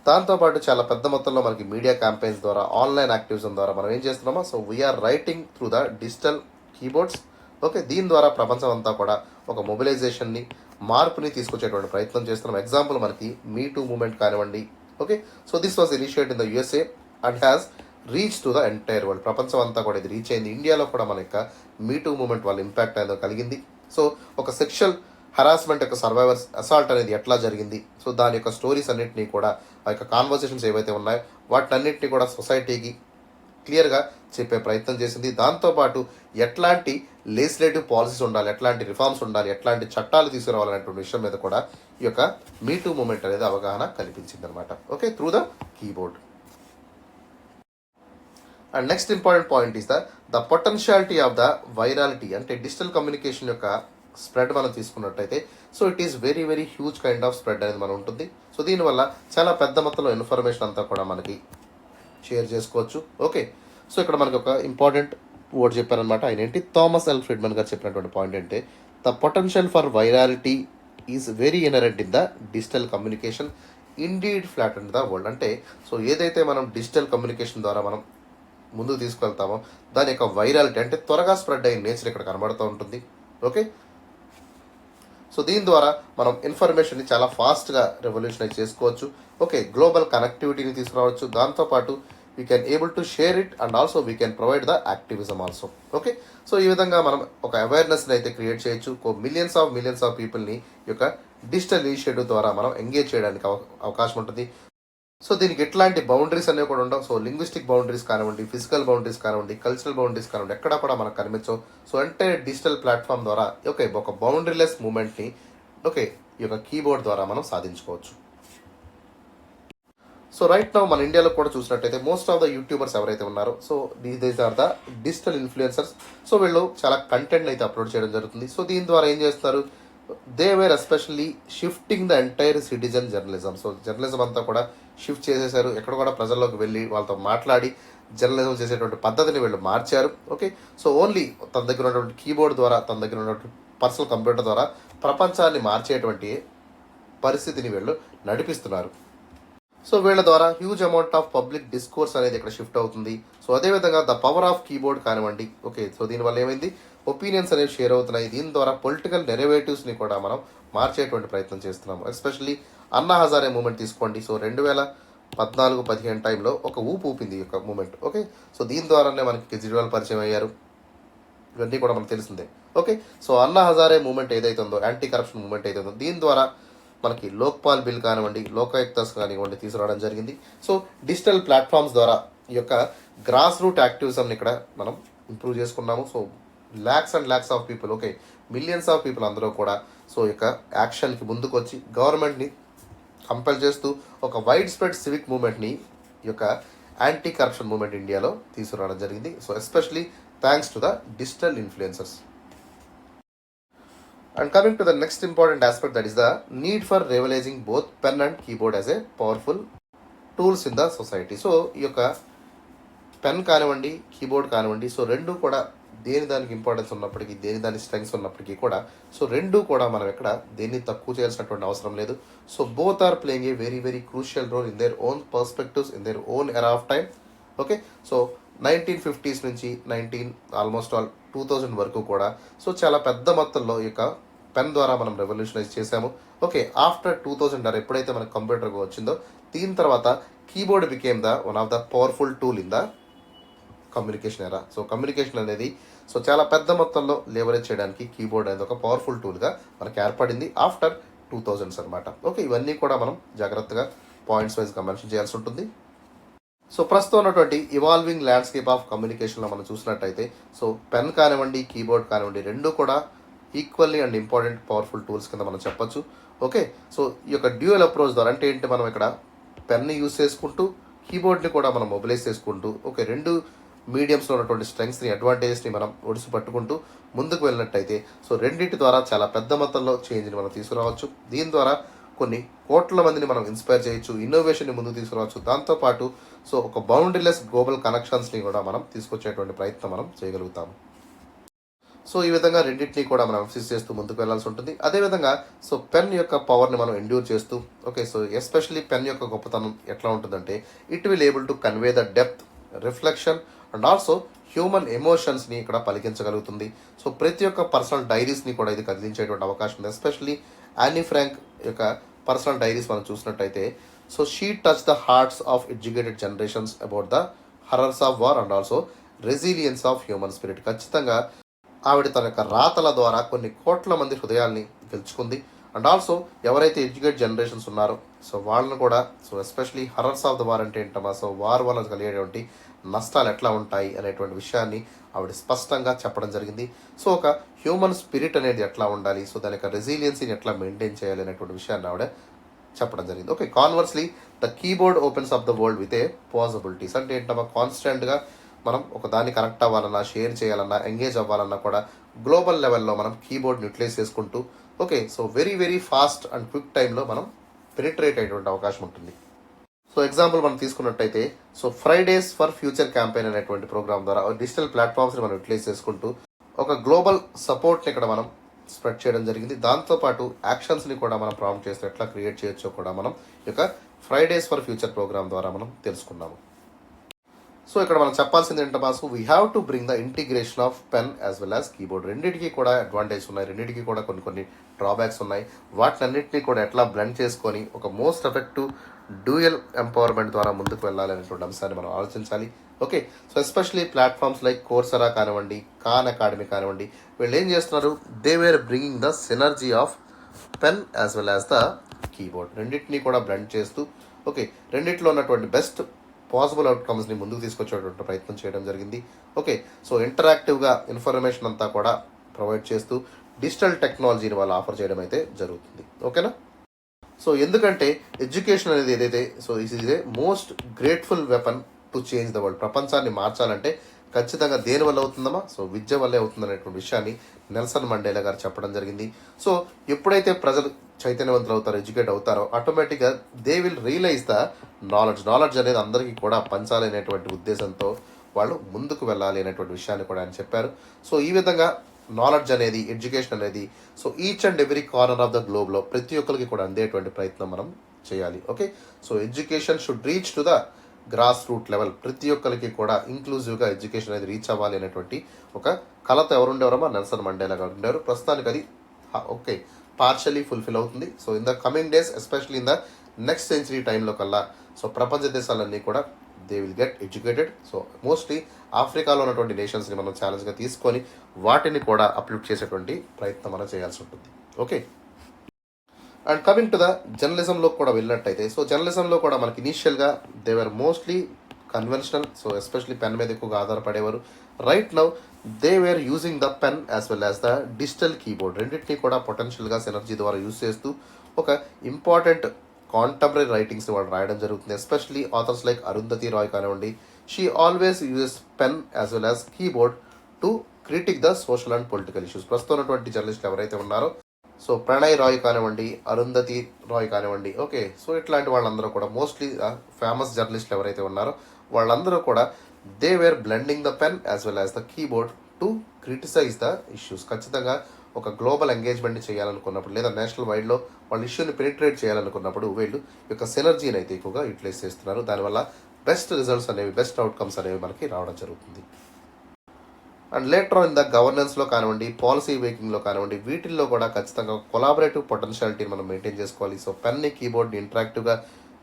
దాంతోపాటు చాలా పెద్ద మొత్తంలో మనకి మీడియా క్యాంపెయిన్స్ ద్వారా, ఆన్లైన్ యాక్టివిజం ద్వారా మనం ఏం చేస్తున్నామా? So we are writing through the digital keyboards. Okay, దీని ద్వారా ప్రపంచం అంతా కూడా ఒక మొబిలైజేషన్ని, మార్పుని తీసుకొచ్చేటువంటి ప్రయత్నం చేస్తున్నాం. ఎగ్జాంపుల్ మనకి మీ టూ మూమెంట్ కానివ్వండి. Okay, so this was initiate in the USA and has reach to the entire world. ప్రపంచం అంతా కూడా ఇది రీచ్ అయింది. ఇండియాలో కూడా మన యొక్క మీ టూ మూమెంట్ వాళ్ళ ఇంపాక్ట్ అనేది కలిగింది. సో ఒక సెక్షువల్ హరాస్మెంట్ యొక్క సర్వైవర్స్ అసాల్ట్ అనేది ఎట్లా జరిగింది, సో దాని యొక్క స్టోరీస్ అన్నింటినీ కూడా, ఆ యొక్క కాన్వర్సేషన్స్ ఏవైతే ఉన్నాయో వాటినన్నింటినీ కూడా సొసైటీకి క్లియర్గా చెప్పే ప్రయత్నం చేసింది. దాంతోపాటు ఎట్లాంటి లెజిస్లేటివ్ పాలసీస్ ఉండాలి, ఎట్లాంటి రిఫార్మ్స్ ఉండాలి, ఎట్లాంటి చట్టాలు తీసుకురావాలనేటువంటి విషయం మీద కూడా ఈ యొక్క మీటూ మూమెంట్ అనేది అవగాహన కల్పించింది అనమాట. Okay, through the keyboard. And next important point is the potentiality of the virality. అంటే డిజిటల్ కమ్యూనికేషన్ యొక్క స్ప్రెడ్ మనం తీసుకున్నట్టయితే so it is very very huge kind of spread అనేది మనం ఉంటుంది. సో దీనివల్ల చాలా పెద్ద మొత్తంలో ఇన్ఫర్మేషన్ అంతా కూడా మనకి షేర్ చేసుకోవచ్చు. ఓకే, సో ఇక్కడ మనకి ఒక ఇంపార్టెంట్ వర్డ్ చెప్పారనమాట. ఆయన ఏంటి, థామస్ ఎల్ ఫ్రిడ్మన్ గారు చెప్పినటువంటి పాయింట్ ఏంటి, the potential for virality is very inherent in the digital communication indeed flat and the world. అంటే సో ఏదైతే మనం డిజిటల్ కమ్యూనికేషన్ ద్వారా మనం ముందుకు తీసుకెళ్తామో దాని యొక్క వైరాలిటీ అంటే త్వరగా స్ప్రెడ్ అయిన నేచర్ ఇక్కడ కనబడుతూ ఉంటుంది. ఓకే, సో దీని ద్వారా మనం ఇన్ఫర్మేషన్ని చాలా ఫాస్ట్గా రెవల్యూషనైజ్ చేసుకోవచ్చు. ఓకే, గ్లోబల్ కనెక్టివిటీని తీసుకురావచ్చు. దాంతోపాటు we can able to share it and also we can provide the activism also. Okay, so ఈ విధంగా మనం ఒక అవేర్నెస్ని అయితే క్రియేట్ చేయొచ్చు. మిలియన్స్ ఆఫ్ పీపుల్ని ఈ యొక్క డిజిటల్ ఇనిషియేటివ్ ద్వారా మనం ఎంగేజ్ చేయడానికి అవకాశం ఉంటుంది. సో దీనికి ఎట్లాంటి బౌండరీస్ అనేవి కూడా ఉండవు. సో లింగ్విస్టిక్ బౌండరీస్ కానివ్వండి, ఫిజికల్ బౌండరీస్ కానివ్వండి, కల్చరల్ బౌండరీస్ కానివ్వండి, ఎక్కడా కూడా మనకు కనిపించవు. సో అంటే డిజిటల్ ప్లాట్ఫామ్ ద్వారా ఒక బౌండరీలెస్ మూమెంట్ని ఈ యొక్క కీబోర్డ్ ద్వారా మనం సాధించుకోవచ్చు. సో రైట్ నౌ మన ఇండియాలో కూడా చూసినట్టయితే మోస్ట్ ఆఫ్ ద యూట్యూబర్స్ ఎవరైతే ఉన్నారో so these are the digital influencers. So వీళ్ళు చాలా కంటెంట్ అయితే అప్లోడ్ చేయడం జరుగుతుంది. సో దీని ద్వారా ఏం చేస్తారు, they were especially shifting the entire citizen journalism. So journalism అంతా కూడా షిఫ్ట్ చేసేసారు. ఎక్కడ కూడా ప్రజల్లోకి వెళ్ళి వాళ్ళతో మాట్లాడి జర్నలిజం చేసేటువంటి పద్ధతిని వీళ్ళు మార్చారు. ఓకే, సో ఓన్లీ తన దగ్గర ఉన్నటువంటి కీబోర్డ్ ద్వారా, తన దగ్గర ఉన్నటువంటి పర్సనల్ కంప్యూటర్ ద్వారా ప్రపంచాన్ని మార్చేటువంటి పరిస్థితిని వీళ్ళు నడిపిస్తున్నారు. సో వీళ్ళ ద్వారా huge amount of public discourse అనేది ఇక్కడ షిఫ్ట్ అవుతుంది. సో అదేవిధంగా ద పవర్ ఆఫ్ కీబోర్డ్ కానివ్వండి. ఓకే, సో దీనివల్ల ఏమైంది, ఒపీనియన్స్ అనేవి షేర్ అవుతున్నాయి. దీని ద్వారా పొలిటికల్ నెరవేటివ్స్ని కూడా మనం మార్చేటువంటి ప్రయత్నం చేస్తున్నాము. ఎస్పెషల్లీ అన్నా హజారే మూమెంట్ తీసుకోండి. సో 2014-15 టైంలో ఒక ఊపింది ఈ యొక్క మూమెంట్. ఓకే, సో దీని ద్వారానే మనకి కేజ్రీవాల్ పరిచయం అయ్యారు. ఇవన్నీ కూడా మనకు తెలిసిందే. Okay, so Anna Hazare moment ఏదైతే ఉందో, యాంటీ కరప్షన్ మూమెంట్ ఏదైతే ఉందో, దీని ద్వారా మనకి లోక్పాల్ బిల్ కానివ్వండి, లోకాయుక్తాస్ కానివ్వండి తీసుకురావడం జరిగింది. సో డిజిటల్ ప్లాట్ఫామ్స్ ద్వారా ఈ యొక్క గ్రాస్ రూట్ యాక్టివిజంని ఇక్కడ మనం ఇంప్రూవ్ చేసుకున్నాము. So lakhs and lakhs of people, millions of people అందరూ కూడా సో ఈ యొక్క యాక్షన్కి ముందుకు వచ్చి గవర్నమెంట్ని కంపెల్ చేస్తూ ఒక వైడ్ స్ప్రెడ్ సివిక్ మూమెంట్ని ఈ యొక్క యాంటీ కరప్షన్ మూమెంట్ ఇండియాలో తీసుకురావడం జరిగింది. So especially thanks to the digital influencers. And coming to the next important aspect, that is the need for realizing both pen and keyboard as a powerful tools in the society. So ఈ యొక్క pen కానివ్వండి, keyboard కానివ్వండి, so రెండు కూడా దేని దానికి importance ఉన్నప్పటికీ, దేని దాని స్ట్రెంగ్స్ ఉన్నప్పటికీ కూడా సో రెండు కూడా మనం ఎక్కడ దేన్ని తక్కువ చేయాల్సినటువంటి అవసరం లేదు. So both are playing a very very crucial role in their own perspectives, in their own era of time. Okay, so 1950s నుంచి ఆల్మోస్ట్ ఆల్ 2000 వరకు కూడా సో చాలా పెద్ద మొత్తంలో ఈ యొక్క పెన్ ద్వారా మనం రెవల్యూషనైజ్ చేసాము. ఓకే, ఆఫ్టర్ 2000 ఎప్పుడైతే మనకు కంప్యూటర్గా వచ్చిందో దీని తర్వాత keyboard became the one of the powerful tool in the communication ఎరా. సో కమ్యూనికేషన్ అనేది సో చాలా పెద్ద మొత్తంలో లేవరేజ్ చేయడానికి కీబోర్డ్ అనేది ఒక పవర్ఫుల్ టూల్గా మనకి ఏర్పడింది ఆఫ్టర్ 2000s అనమాట. ఓకే, ఇవన్నీ కూడా మనం జాగ్రత్తగా పాయింట్స్ వైజ్గా మెన్షన్ చేయాల్సి ఉంటుంది. సో ప్రస్తుతం ఉన్నటువంటి ఇవాల్వింగ్ ల్యాండ్స్కేప్ ఆఫ్ కమ్యూనికేషన్లో మనం చూసినట్టయితే సో పెన్ కానివ్వండి, కీబోర్డ్ కానివ్వండి, రెండు కూడా equally and important powerful tools కింద మనం చెప్పొచ్చు. ఓకే, సో ఈ యొక్క డ్యూయల్ అప్రోచ్ ద్వారా అంటే ఏంటి, మనం ఇక్కడ పెన్ని యూస్ చేసుకుంటూ కీబోర్డ్ని కూడా మనం మొబిలైజ్ చేసుకుంటూ రెండు మీడియంస్లో ఉన్నటువంటి స్ట్రెంగ్స్ని, అడ్వాంటేజెస్ని మనం ఒడిసి పట్టుకుంటూ ముందుకు వెళ్ళినట్టయితే సో రెండింటి ద్వారా చాలా పెద్ద మొత్తంలో చేంజ్ని మనం తీసుకురావచ్చు. దీని ద్వారా కొన్ని కోట్ల మందిని మనం ఇన్స్పైర్ చేయొచ్చు, ఇన్నోవేషన్ని ముందుకు తీసుకురావచ్చు. దాంతోపాటు సో ఒక బౌండరీలెస్ గ్లోబల్ కనెక్షన్స్ని కూడా మనం తీసుకొచ్చేటువంటి ప్రయత్నం మనం చేయగలుగుతాము. సో ఈ విధంగా రెండింటినీ కూడా మనం ఎంఫసిస్ చేస్తూ ముందుకు వెళ్లాల్సి ఉంటుంది. అదేవిధంగా సో పెన్ యొక్క పవర్ని మనం ఎండ్యూర్ చేస్తూ సో ఎస్పెషలీ పెన్ యొక్క గొప్పతనం ఎట్లా ఉంటుందంటే it will able to convey the depth, reflection and also human ఎమోషన్స్ని ఇక్కడ పలికించగలుగుతుంది. సో ప్రతి ఒక్క పర్సనల్ డైరీస్ని కూడా ఇది కదిలించేటువంటి అవకాశం ఉంది. ఎస్పెషలీ యానీ ఫ్రాంక్ యొక్క పర్సనల్ డైరీస్ మనం చూసినట్టయితే so she touch the hearts of educated generations about the horrors of war and also resilience of human spirit. ఖచ్చితంగా ఆవిడ తన యొక్క రాతల ద్వారా కొన్ని కోట్ల మంది హృదయాల్ని గెలుచుకుంది. అండ్ ఆల్సో ఎవరైతే ఎడ్యుకేట్ జనరేషన్స్ ఉన్నారో సో వాళ్ళను కూడా so especially horrors of the war అంటే ఏంటమ్మా, సో వార్ వల్ల కలిగేటువంటి నష్టాలు ఎట్లా ఉంటాయి అనేటువంటి విషయాన్ని ఆవిడ స్పష్టంగా చెప్పడం జరిగింది. సో ఒక హ్యూమన్ స్పిరిట్ అనేది ఎట్లా ఉండాలి, సో దాని యొక్క రెసిలియన్సీని ఎట్లా మెయింటైన్ చేయాలి అనేటువంటి విషయాన్ని ఆవిడ చెప్పడం జరిగింది. Okay, conversely the keyboard opens up the world with a possibilities. అంటే ఏంటమ్మా, కాన్స్టెంట్గా మనం ఒక దాన్ని కనెక్ట్ అవ్వాలన్నా, షేర్ చేయాలన్నా, ఎంగేజ్ అవ్వాలన్నా కూడా గ్లోబల్ లెవెల్లో మనం కీబోర్డ్ని యూటిలైజ్ చేసుకుంటూ okay, so very very fast and quick టైంలో మనం పెనిట్రేట్ అయ్యేటువంటి అవకాశం ఉంటుంది. సో ఎగ్జాంపుల్ మనం తీసుకున్నట్టయితే, so Fridays for future campaign అనేటువంటి ప్రోగ్రామ్ ద్వారా డిజిటల్ ప్లాట్ఫామ్స్ని మనం యూటిలైజ్ చేసుకుంటూ ఒక గ్లోబల్ సపోర్ట్ని ఇక్కడ మనం స్ప్రెడ్ చేయడం జరిగింది. దాంతోపాటు యాక్షన్స్ని కూడా మనం ప్రాంప్ట్ చేస్తే ఎట్లా క్రియేట్ చేయొచ్చో కూడా మనం ఈ యొక్క ఫ్రైడేస్ ఫర్ ఫ్యూచర్ ప్రోగ్రామ్ ద్వారా మనం తెలుసుకున్నాము. సో ఇక్కడ మనం చెప్పాల్సింది ఏంటో boss, we have to bring the integration of pen as well as keyboard. రెండింటికి కూడా అడ్వాంటేజ్ ఉన్నాయి, రెండింటికి కూడా కొన్ని కొన్ని డ్రాబ్యాక్స్ ఉన్నాయి. వాటినన్నింటినీ కూడా ఎట్లా బ్లెండ్ చేసుకొని ఒక మోస్ట్ ఎఫెక్టివ్ డ్యూయల్ ఎంపవర్మెంట్ ద్వారా ముందుకు వెళ్ళాలి అనేటువంటి అంశాన్ని మనం ఆలోచించాలి. Okay, so especially platforms like Coursera కానివ్వండి, ఖాన్ అకాడమీ కానివ్వండి, వీళ్ళు ఏం చేస్తున్నారు, they were bringing the synergy of pen as well as the keyboard. రెండింటినీ కూడా బ్లెండ్ చేస్తూ ఓకే, రెండిట్లో ఉన్నటువంటి బెస్ట్ పాసిబుల్ అవుట్కమ్స్ని ముందుకు తీసుకొచ్చేటువంటి ప్రయత్నం చేయడం జరిగింది. ఓకే, సో ఇంటరాక్టివ్గా ఇన్ఫర్మేషన్ అంతా కూడా ప్రొవైడ్ చేస్తూ డిజిటల్ టెక్నాలజీని వాళ్ళు ఆఫర్ చేయడం అయితే జరుగుతుంది. ఓకేనా, సో ఎందుకంటే ఎడ్యుకేషన్ అనేది ఏదైతే, so it is a most grateful weapon to change the world. ప్రపంచాన్ని మార్చాలంటే ఖచ్చితంగా దేని వల్ల అవుతుందమ్మా, సో విద్య వల్లే అవుతుంది అనేటువంటి విషయాన్ని నెల్సన్ మండేలా గారు చెప్పడం జరిగింది. సో ఎప్పుడైతే ప్రజలు చైతన్యవంతులు అవుతారో, ఎడ్యుకేట్ అవుతారో, ఆటోమేటిక్గా they will realise the knowledge అనేది అందరికీ కూడా పంచాలి అనేటువంటి ఉద్దేశంతో వాళ్ళు ముందుకు వెళ్ళాలి అనేటువంటి విషయాన్ని కూడా ఆయన చెప్పారు. సో ఈ విధంగా నాలెడ్జ్ అనేది, ఎడ్యుకేషన్ అనేది so each and every corner of the గ్లోబ్లో ప్రతి ఒక్కరికి కూడా అందేటువంటి ప్రయత్నం మనం చేయాలి. Okay, so education should reach to the grass root level. ప్రతి ఒక్కరికి కూడా ఇంక్లూజివ్గా ఎడ్యుకేషన్ అనేది రీచ్ అవ్వాలి అనేటువంటి ఒక కలత ఎవరుండేవారమ్మా, నెల్సన్ మండేలా గారు ఉండేవారు. ప్రస్తుతానికి అది ఓకే పార్షియలీ ఫుల్ఫిల్ అవుతుంది. So in the coming days, especially in the next century టైంలో కల్లా సో ప్రపంచ దేశాలన్నీ కూడా they will get educated. So mostly ఆఫ్రికాలో ఉన్నటువంటి నేషన్స్ని మనం ఛాలెంజ్గా తీసుకొని వాటిని కూడా అప్లిఫ్ట్ చేసేటువంటి ప్రయత్నం మనం చేయాల్సి ఉంటుంది. Okay, and coming to the జర్నలిజంలో కూడా వెళ్ళినట్టయితే, సో జర్నలిజంలో కూడా మనకి ఇనీషియల్గా they were mostly conventional. So especially pen మీద ఎక్కువగా ఆధారపడేవారు. Right now they were using the pen as well as the digital keyboard. రెండింటినీ కూడా పొటెన్షియల్గా సినర్జీ ద్వారా యూజ్ చేస్తూ ఒక ఇంపార్టెంట్ కాంటెంపరీ రైటింగ్స్ని వాళ్ళు రాయడం జరుగుతుంది. Especially authors like Arundhati Roy కానివ్వండి, she always uses pen as well as keyboard to critic the social and political issues. ప్రస్తుతం ఉన్నటువంటి జర్నలిస్టులు ఎవరైతే ఉన్నారో, సో ప్రణయ్ రాయ్ కానివ్వండి, అరుంధతి రాయ్ కానివ్వండి, ఓకే, సో ఇట్లాంటి వాళ్ళందరూ కూడా మోస్ట్లీ ఫేమస్ జర్నలిస్టులు ఎవరైతే ఉన్నారో వాళ్ళందరూ కూడా they were blending the pen as well as the keyboard to criticise the issues. ఖచ్చితంగా ఒక గ్లోబల్ ఎంగేజ్మెంట్ చేయాలనుకున్నప్పుడు లేదా నేషనల్ వైడ్లో వాళ్ళ ఇష్యూని పెనిట్రేట్ చేయాలనుకున్నప్పుడు వీళ్ళు ఈ యొక్క సినర్జీని అయితే ఎక్కువగా యూటిలైజ్ చేస్తున్నారు. దానివల్ల బెస్ట్ రిజల్ట్స్ అనేవి, బెస్ట్ అవుట్కమ్స్ అనేవి మనకి రావడం జరుగుతుంది. అండ్ లేటర్ ఇన్ ద గవర్నెన్స్లో కానివ్వండి, పాలసీ మేకింగ్లో కానివ్వండి, వీటిల్లో కూడా ఖచ్చితంగా కొలాబరేటివ్ పొటెన్షియాలిటీని మనం మెయింటైన్ చేసుకోవాలి. సో పెన్ని, కీబోర్డ్ని ఇంటరాక్టివ్గా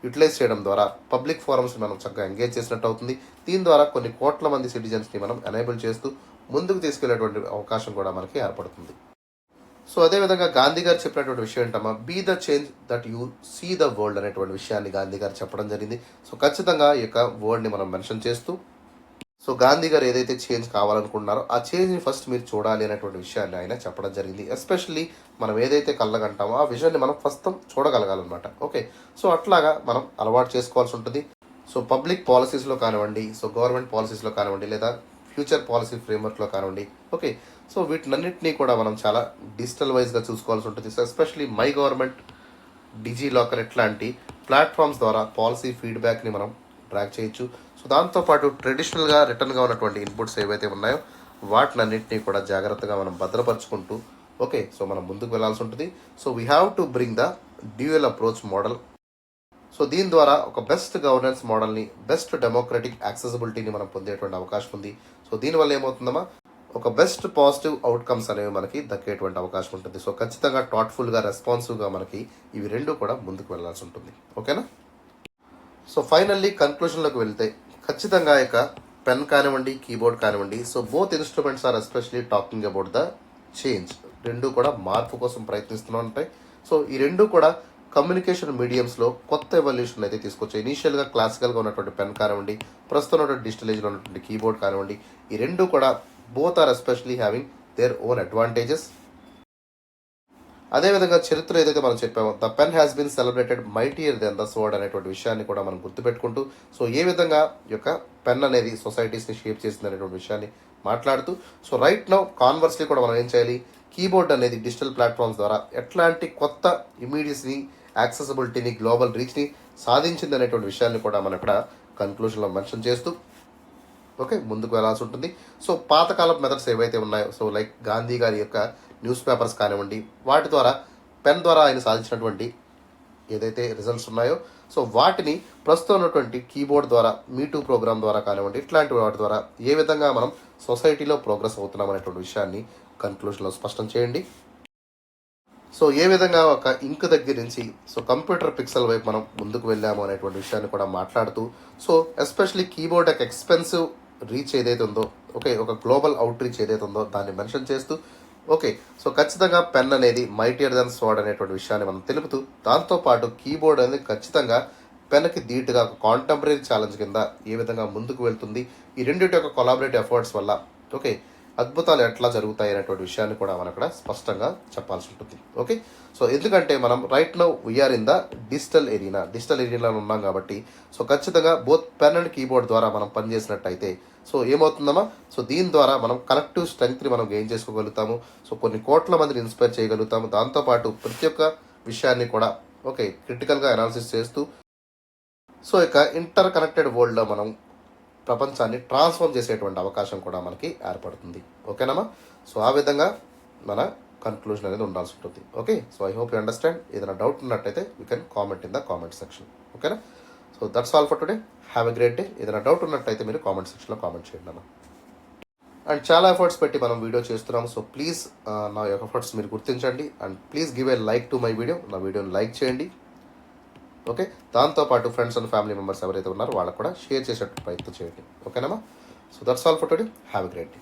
యూటిలైజ్ చేయడం ద్వారా పబ్లిక్ ఫోరమ్స్ని మనం చక్కగా ఎంగేజ్ చేసినట్టు అవుతుంది. దీని ద్వారా కొన్ని కోట్ల మంది సిటిజన్స్ని మనం ఎనేబుల్ చేస్తూ ముందుకు తీసుకెళ్లేటువంటి అవకాశం కూడా మనకి ఏర్పడుతుంది. సో అదేవిధంగా గాంధీ గారు చెప్పినటువంటి విషయం ఏంటమ్మా, be the change that you see the world అనేటువంటి విషయాన్ని గాంధీ గారు చెప్పడం జరిగింది. సో ఖచ్చితంగా ఈ యొక్క వర్డ్ని మనం మెన్షన్ చేస్తూ, సో గాంధీ గారు ఏదైతే చేంజ్ కావాలనుకుంటున్నారో ఆ చేంజ్ని ఫస్ట్ మీరు చూడాలి అనేటువంటి విషయాన్ని ఆయన చెప్పడం జరిగింది. ఎస్పెషల్లీ మనం ఏదైతే కళ్ళగంటామో ఆ విజన్ని మనం ఫస్ట్ చూడగలగాలన్నమాట. ఓకే, సో అట్లాగా మనం అలవాటు చేసుకోవాల్సి ఉంటుంది. సో పబ్లిక్ పాలసీస్లో కానివ్వండి, సో గవర్నమెంట్ పాలసీస్లో కానివ్వండి, లేదా ఫ్యూచర్ పాలసీ ఫ్రేమ్వర్క్లో కానివ్వండి, ఓకే, సో వీటినన్నింటినీ కూడా మనం చాలా డిజిటల్ వైజ్గా చూసుకోవాల్సి ఉంటుంది. So especially my government, DigiLocker ఇట్లాంటి ప్లాట్ఫామ్స్ ద్వారా పాలసీ ఫీడ్బ్యాక్ని మనం ట్రాక్ చేయొచ్చు. సో దాంతోపాటు ట్రెడిషనల్గా రిటర్న్గా ఉన్నటువంటి ఇన్పుట్స్ ఏవైతే ఉన్నాయో వాటినన్నింటినీ కూడా జాగ్రత్తగా మనం భద్రపరుచుకుంటూ ఓకే, సో మనం ముందుకు వెళ్ళాల్సి ఉంటుంది. So we have to bring the dual approach model. So దీని ద్వారా ఒక బెస్ట్ గవర్నెన్స్ మోడల్ని, బెస్ట్ డెమోక్రటిక్ యాక్సెసిబిలిటీని మనం పొందేటువంటి అవకాశం ఉంది. సో దీనివల్ల ఏమవుతుందమ్మా, ఒక బెస్ట్ పాజిటివ్ అవుట్కమ్స్ అనేవి మనకి దక్కేటువంటి అవకాశం ఉంటుంది. సో ఖచ్చితంగా థాట్ఫుల్గా, రెస్పాన్సివ్గా మనకి ఇవి రెండు కూడా ముందుకు వెళ్ళాల్సి ఉంటుంది. ఓకేనా, సో ఫైనల్లీ కన్క్లూషన్లోకి వెళ్తే ఖచ్చితంగా ఇక పెన్ కానివ్వండి, కీబోర్డ్ కానివ్వండి, so both instruments are especially talking about the change. రెండు కూడా మార్పు కోసం ప్రయత్నిస్తూనే ఉంటాయి. సో ఈ రెండు కూడా కమ్యూనికేషన్ మీడియంస్లో కొత్త ఎవల్యూషన్ అయితే తీసుకొచ్చాయి. ఇనీషియల్గా క్లాసికల్గా ఉన్నటువంటి పెన్ కానివ్వండి, ప్రస్తుతం ఉన్నటువంటి డిజిటల్ ఏజ్లో ఉన్నటువంటి కీబోర్డ్ కానివ్వండి, ఈ రెండు కూడా both are especially having their own advantages. అదేవిధంగా చరిత్ర ఏదైతే మనం చెప్పామో the pen has been celebrated mightier than the sword అనేటువంటి విషయాన్ని కూడా మనం గుర్తుపెట్టుకుంటూ, సో ఏ విధంగా ఈ యొక్క పెన్ అనేది సొసైటీస్ని షేప్ చేసింది అనేటువంటి విషయాన్ని మాట్లాడుతూ, సో రైట్ నౌ కాన్వర్స్లీ కూడా మనం ఏం చేయాలి, కీబోర్డ్ అనేది డిజిటల్ ప్లాట్ఫామ్స్ ద్వారా ఎట్లాంటి కొత్త ఇమీడియట్స్ని, యాక్సెసిబిలిటీని, గ్లోబల్ రీచ్ని సాధించింది అనేటువంటి విషయాన్ని కూడా మనం ఇక్కడ కన్క్లూషన్లో మెన్షన్ చేస్తూ ఓకే ముందుకు వెళ్ళాల్సి ఉంటుంది. సో పాతకాలపు మెథడ్స్ ఏవైతే ఉన్నాయో, సో లైక్ గాంధీ గారి యొక్క న్యూస్ పేపర్స్ కానివ్వండి, వాటి ద్వారా పెన్ ద్వారా ఆయన సాధించినటువంటి ఏదైతే రిజల్ట్స్ ఉన్నాయో, సో వాటిని ప్రస్తుతం ఉన్నటువంటి కీబోర్డ్ ద్వారా, మీటూ ప్రోగ్రామ్ ద్వారా కానివ్వండి, ఇట్లాంటి వాటి ద్వారా ఏ విధంగా మనం సొసైటీలో ప్రోగ్రెస్ అవుతున్నాం అనేటువంటి విషయాన్ని కన్క్లూషన్లో స్పష్టం చేయండి. సో ఏ విధంగా ఒక ఇంక్ దగ్గర నుంచి సో కంప్యూటర్ పిక్సెల్ వైపు మనం ముందుకు వెళ్ళాము అనేటువంటి విషయాన్ని కూడా మాట్లాడుతూ, సో ఎస్పెషలీ కీబోర్డ్ యొక్క ఎక్స్పెన్సివ్ రీచ్ ఏదైతే ఉందో, ఓకే ఒక గ్లోబల్ అవుట్ రీచ్ ఏదైతే ఉందో దాన్ని మెన్షన్ చేస్తూ, ఓకే సో ఖచ్చితంగా పెన్ అనేది మైటియర్ దెన్ స్వర్డ్ అనేటువంటి విషయాన్ని మనం తెలుపుతూ, దాంతోపాటు కీబోర్డ్ అనేది ఖచ్చితంగా పెన్కి ధీటుగా కాంటెంపరీ ఛాలెంజ్ కింద ఏ విధంగా ముందుకు వెళ్తుంది, ఈ రెండింటి యొక్క కొలాబరేటివ్ ఎఫర్ట్స్ వల్ల ఓకే అద్భుతాలు ఎట్లా జరుగుతాయి అనేటువంటి విషయాన్ని కూడా మనం ఇక్కడ స్పష్టంగా చెప్పాల్సి ఉంటుంది. ఓకే సో ఎందుకంటే మనం right now we are in the digital ఏరియాలో ఉన్నాం కాబట్టి, సో ఖచ్చితంగా బోత్ పెన్ అండ్ కీబోర్డ్ ద్వారా మనం పనిచేసినట్టయితే సో ఏమవుతుందమ్మా, సో దీని ద్వారా మనం కలెక్టివ్ స్ట్రెంగ్త్ని మనం గెయిన్ చేసుకోగలుగుతాము. సో కొన్ని కోట్ల మందిని ఇన్స్పైర్ చేయగలుగుతాము. దాంతోపాటు ప్రతి ఒక్క విషయాన్ని కూడా ఓకే క్రిటికల్గా అనాలిసిస్ చేస్తూ, సో ఇక ఇంటర్ కనెక్టెడ్ వరల్డ్లో మనం ప్రపంచాన్ని ట్రాన్స్ఫార్మ్ చేసేటువంటి అవకాశం కూడా మనకి ఏర్పడుతుంది. ఓకేనమ్మా, సో ఆ విధంగా మన కన్క్లూజన్ అనేది ఉండాల్సి ఉంటుంది. Okay so I hope you understand. ఏదైనా డౌట్ ఉన్నట్టయితే you can comment in the comment section. ఓకేనా, so that's all for today. Have a great day. ఏదైనా డౌట్ ఉన్నట్టయితే మీరు కామెంట్ సెక్షన్లో కామెంట్ చేయండి అన్న. అండ్ చాలా ఎఫర్ట్స్ పెట్టి మనం వీడియో చేస్తున్నాము. సో ప్లీజ్ నా ఎఫర్ట్స్ మీరు గుర్తించండి and please give a like to my video. నా వీడియోని లైక్ చేయండి. ఓకే దాంతోపాటు ఫ్రెండ్స్ అండ్ ఫ్యామిలీ మెంబర్స్ ఎవరైతే ఉన్నారో వాళ్ళకు కూడా షేర్ చేసే ప్రయత్నం చేయండి. ఓకేనమ్మా, so that's all for today. Have a great day.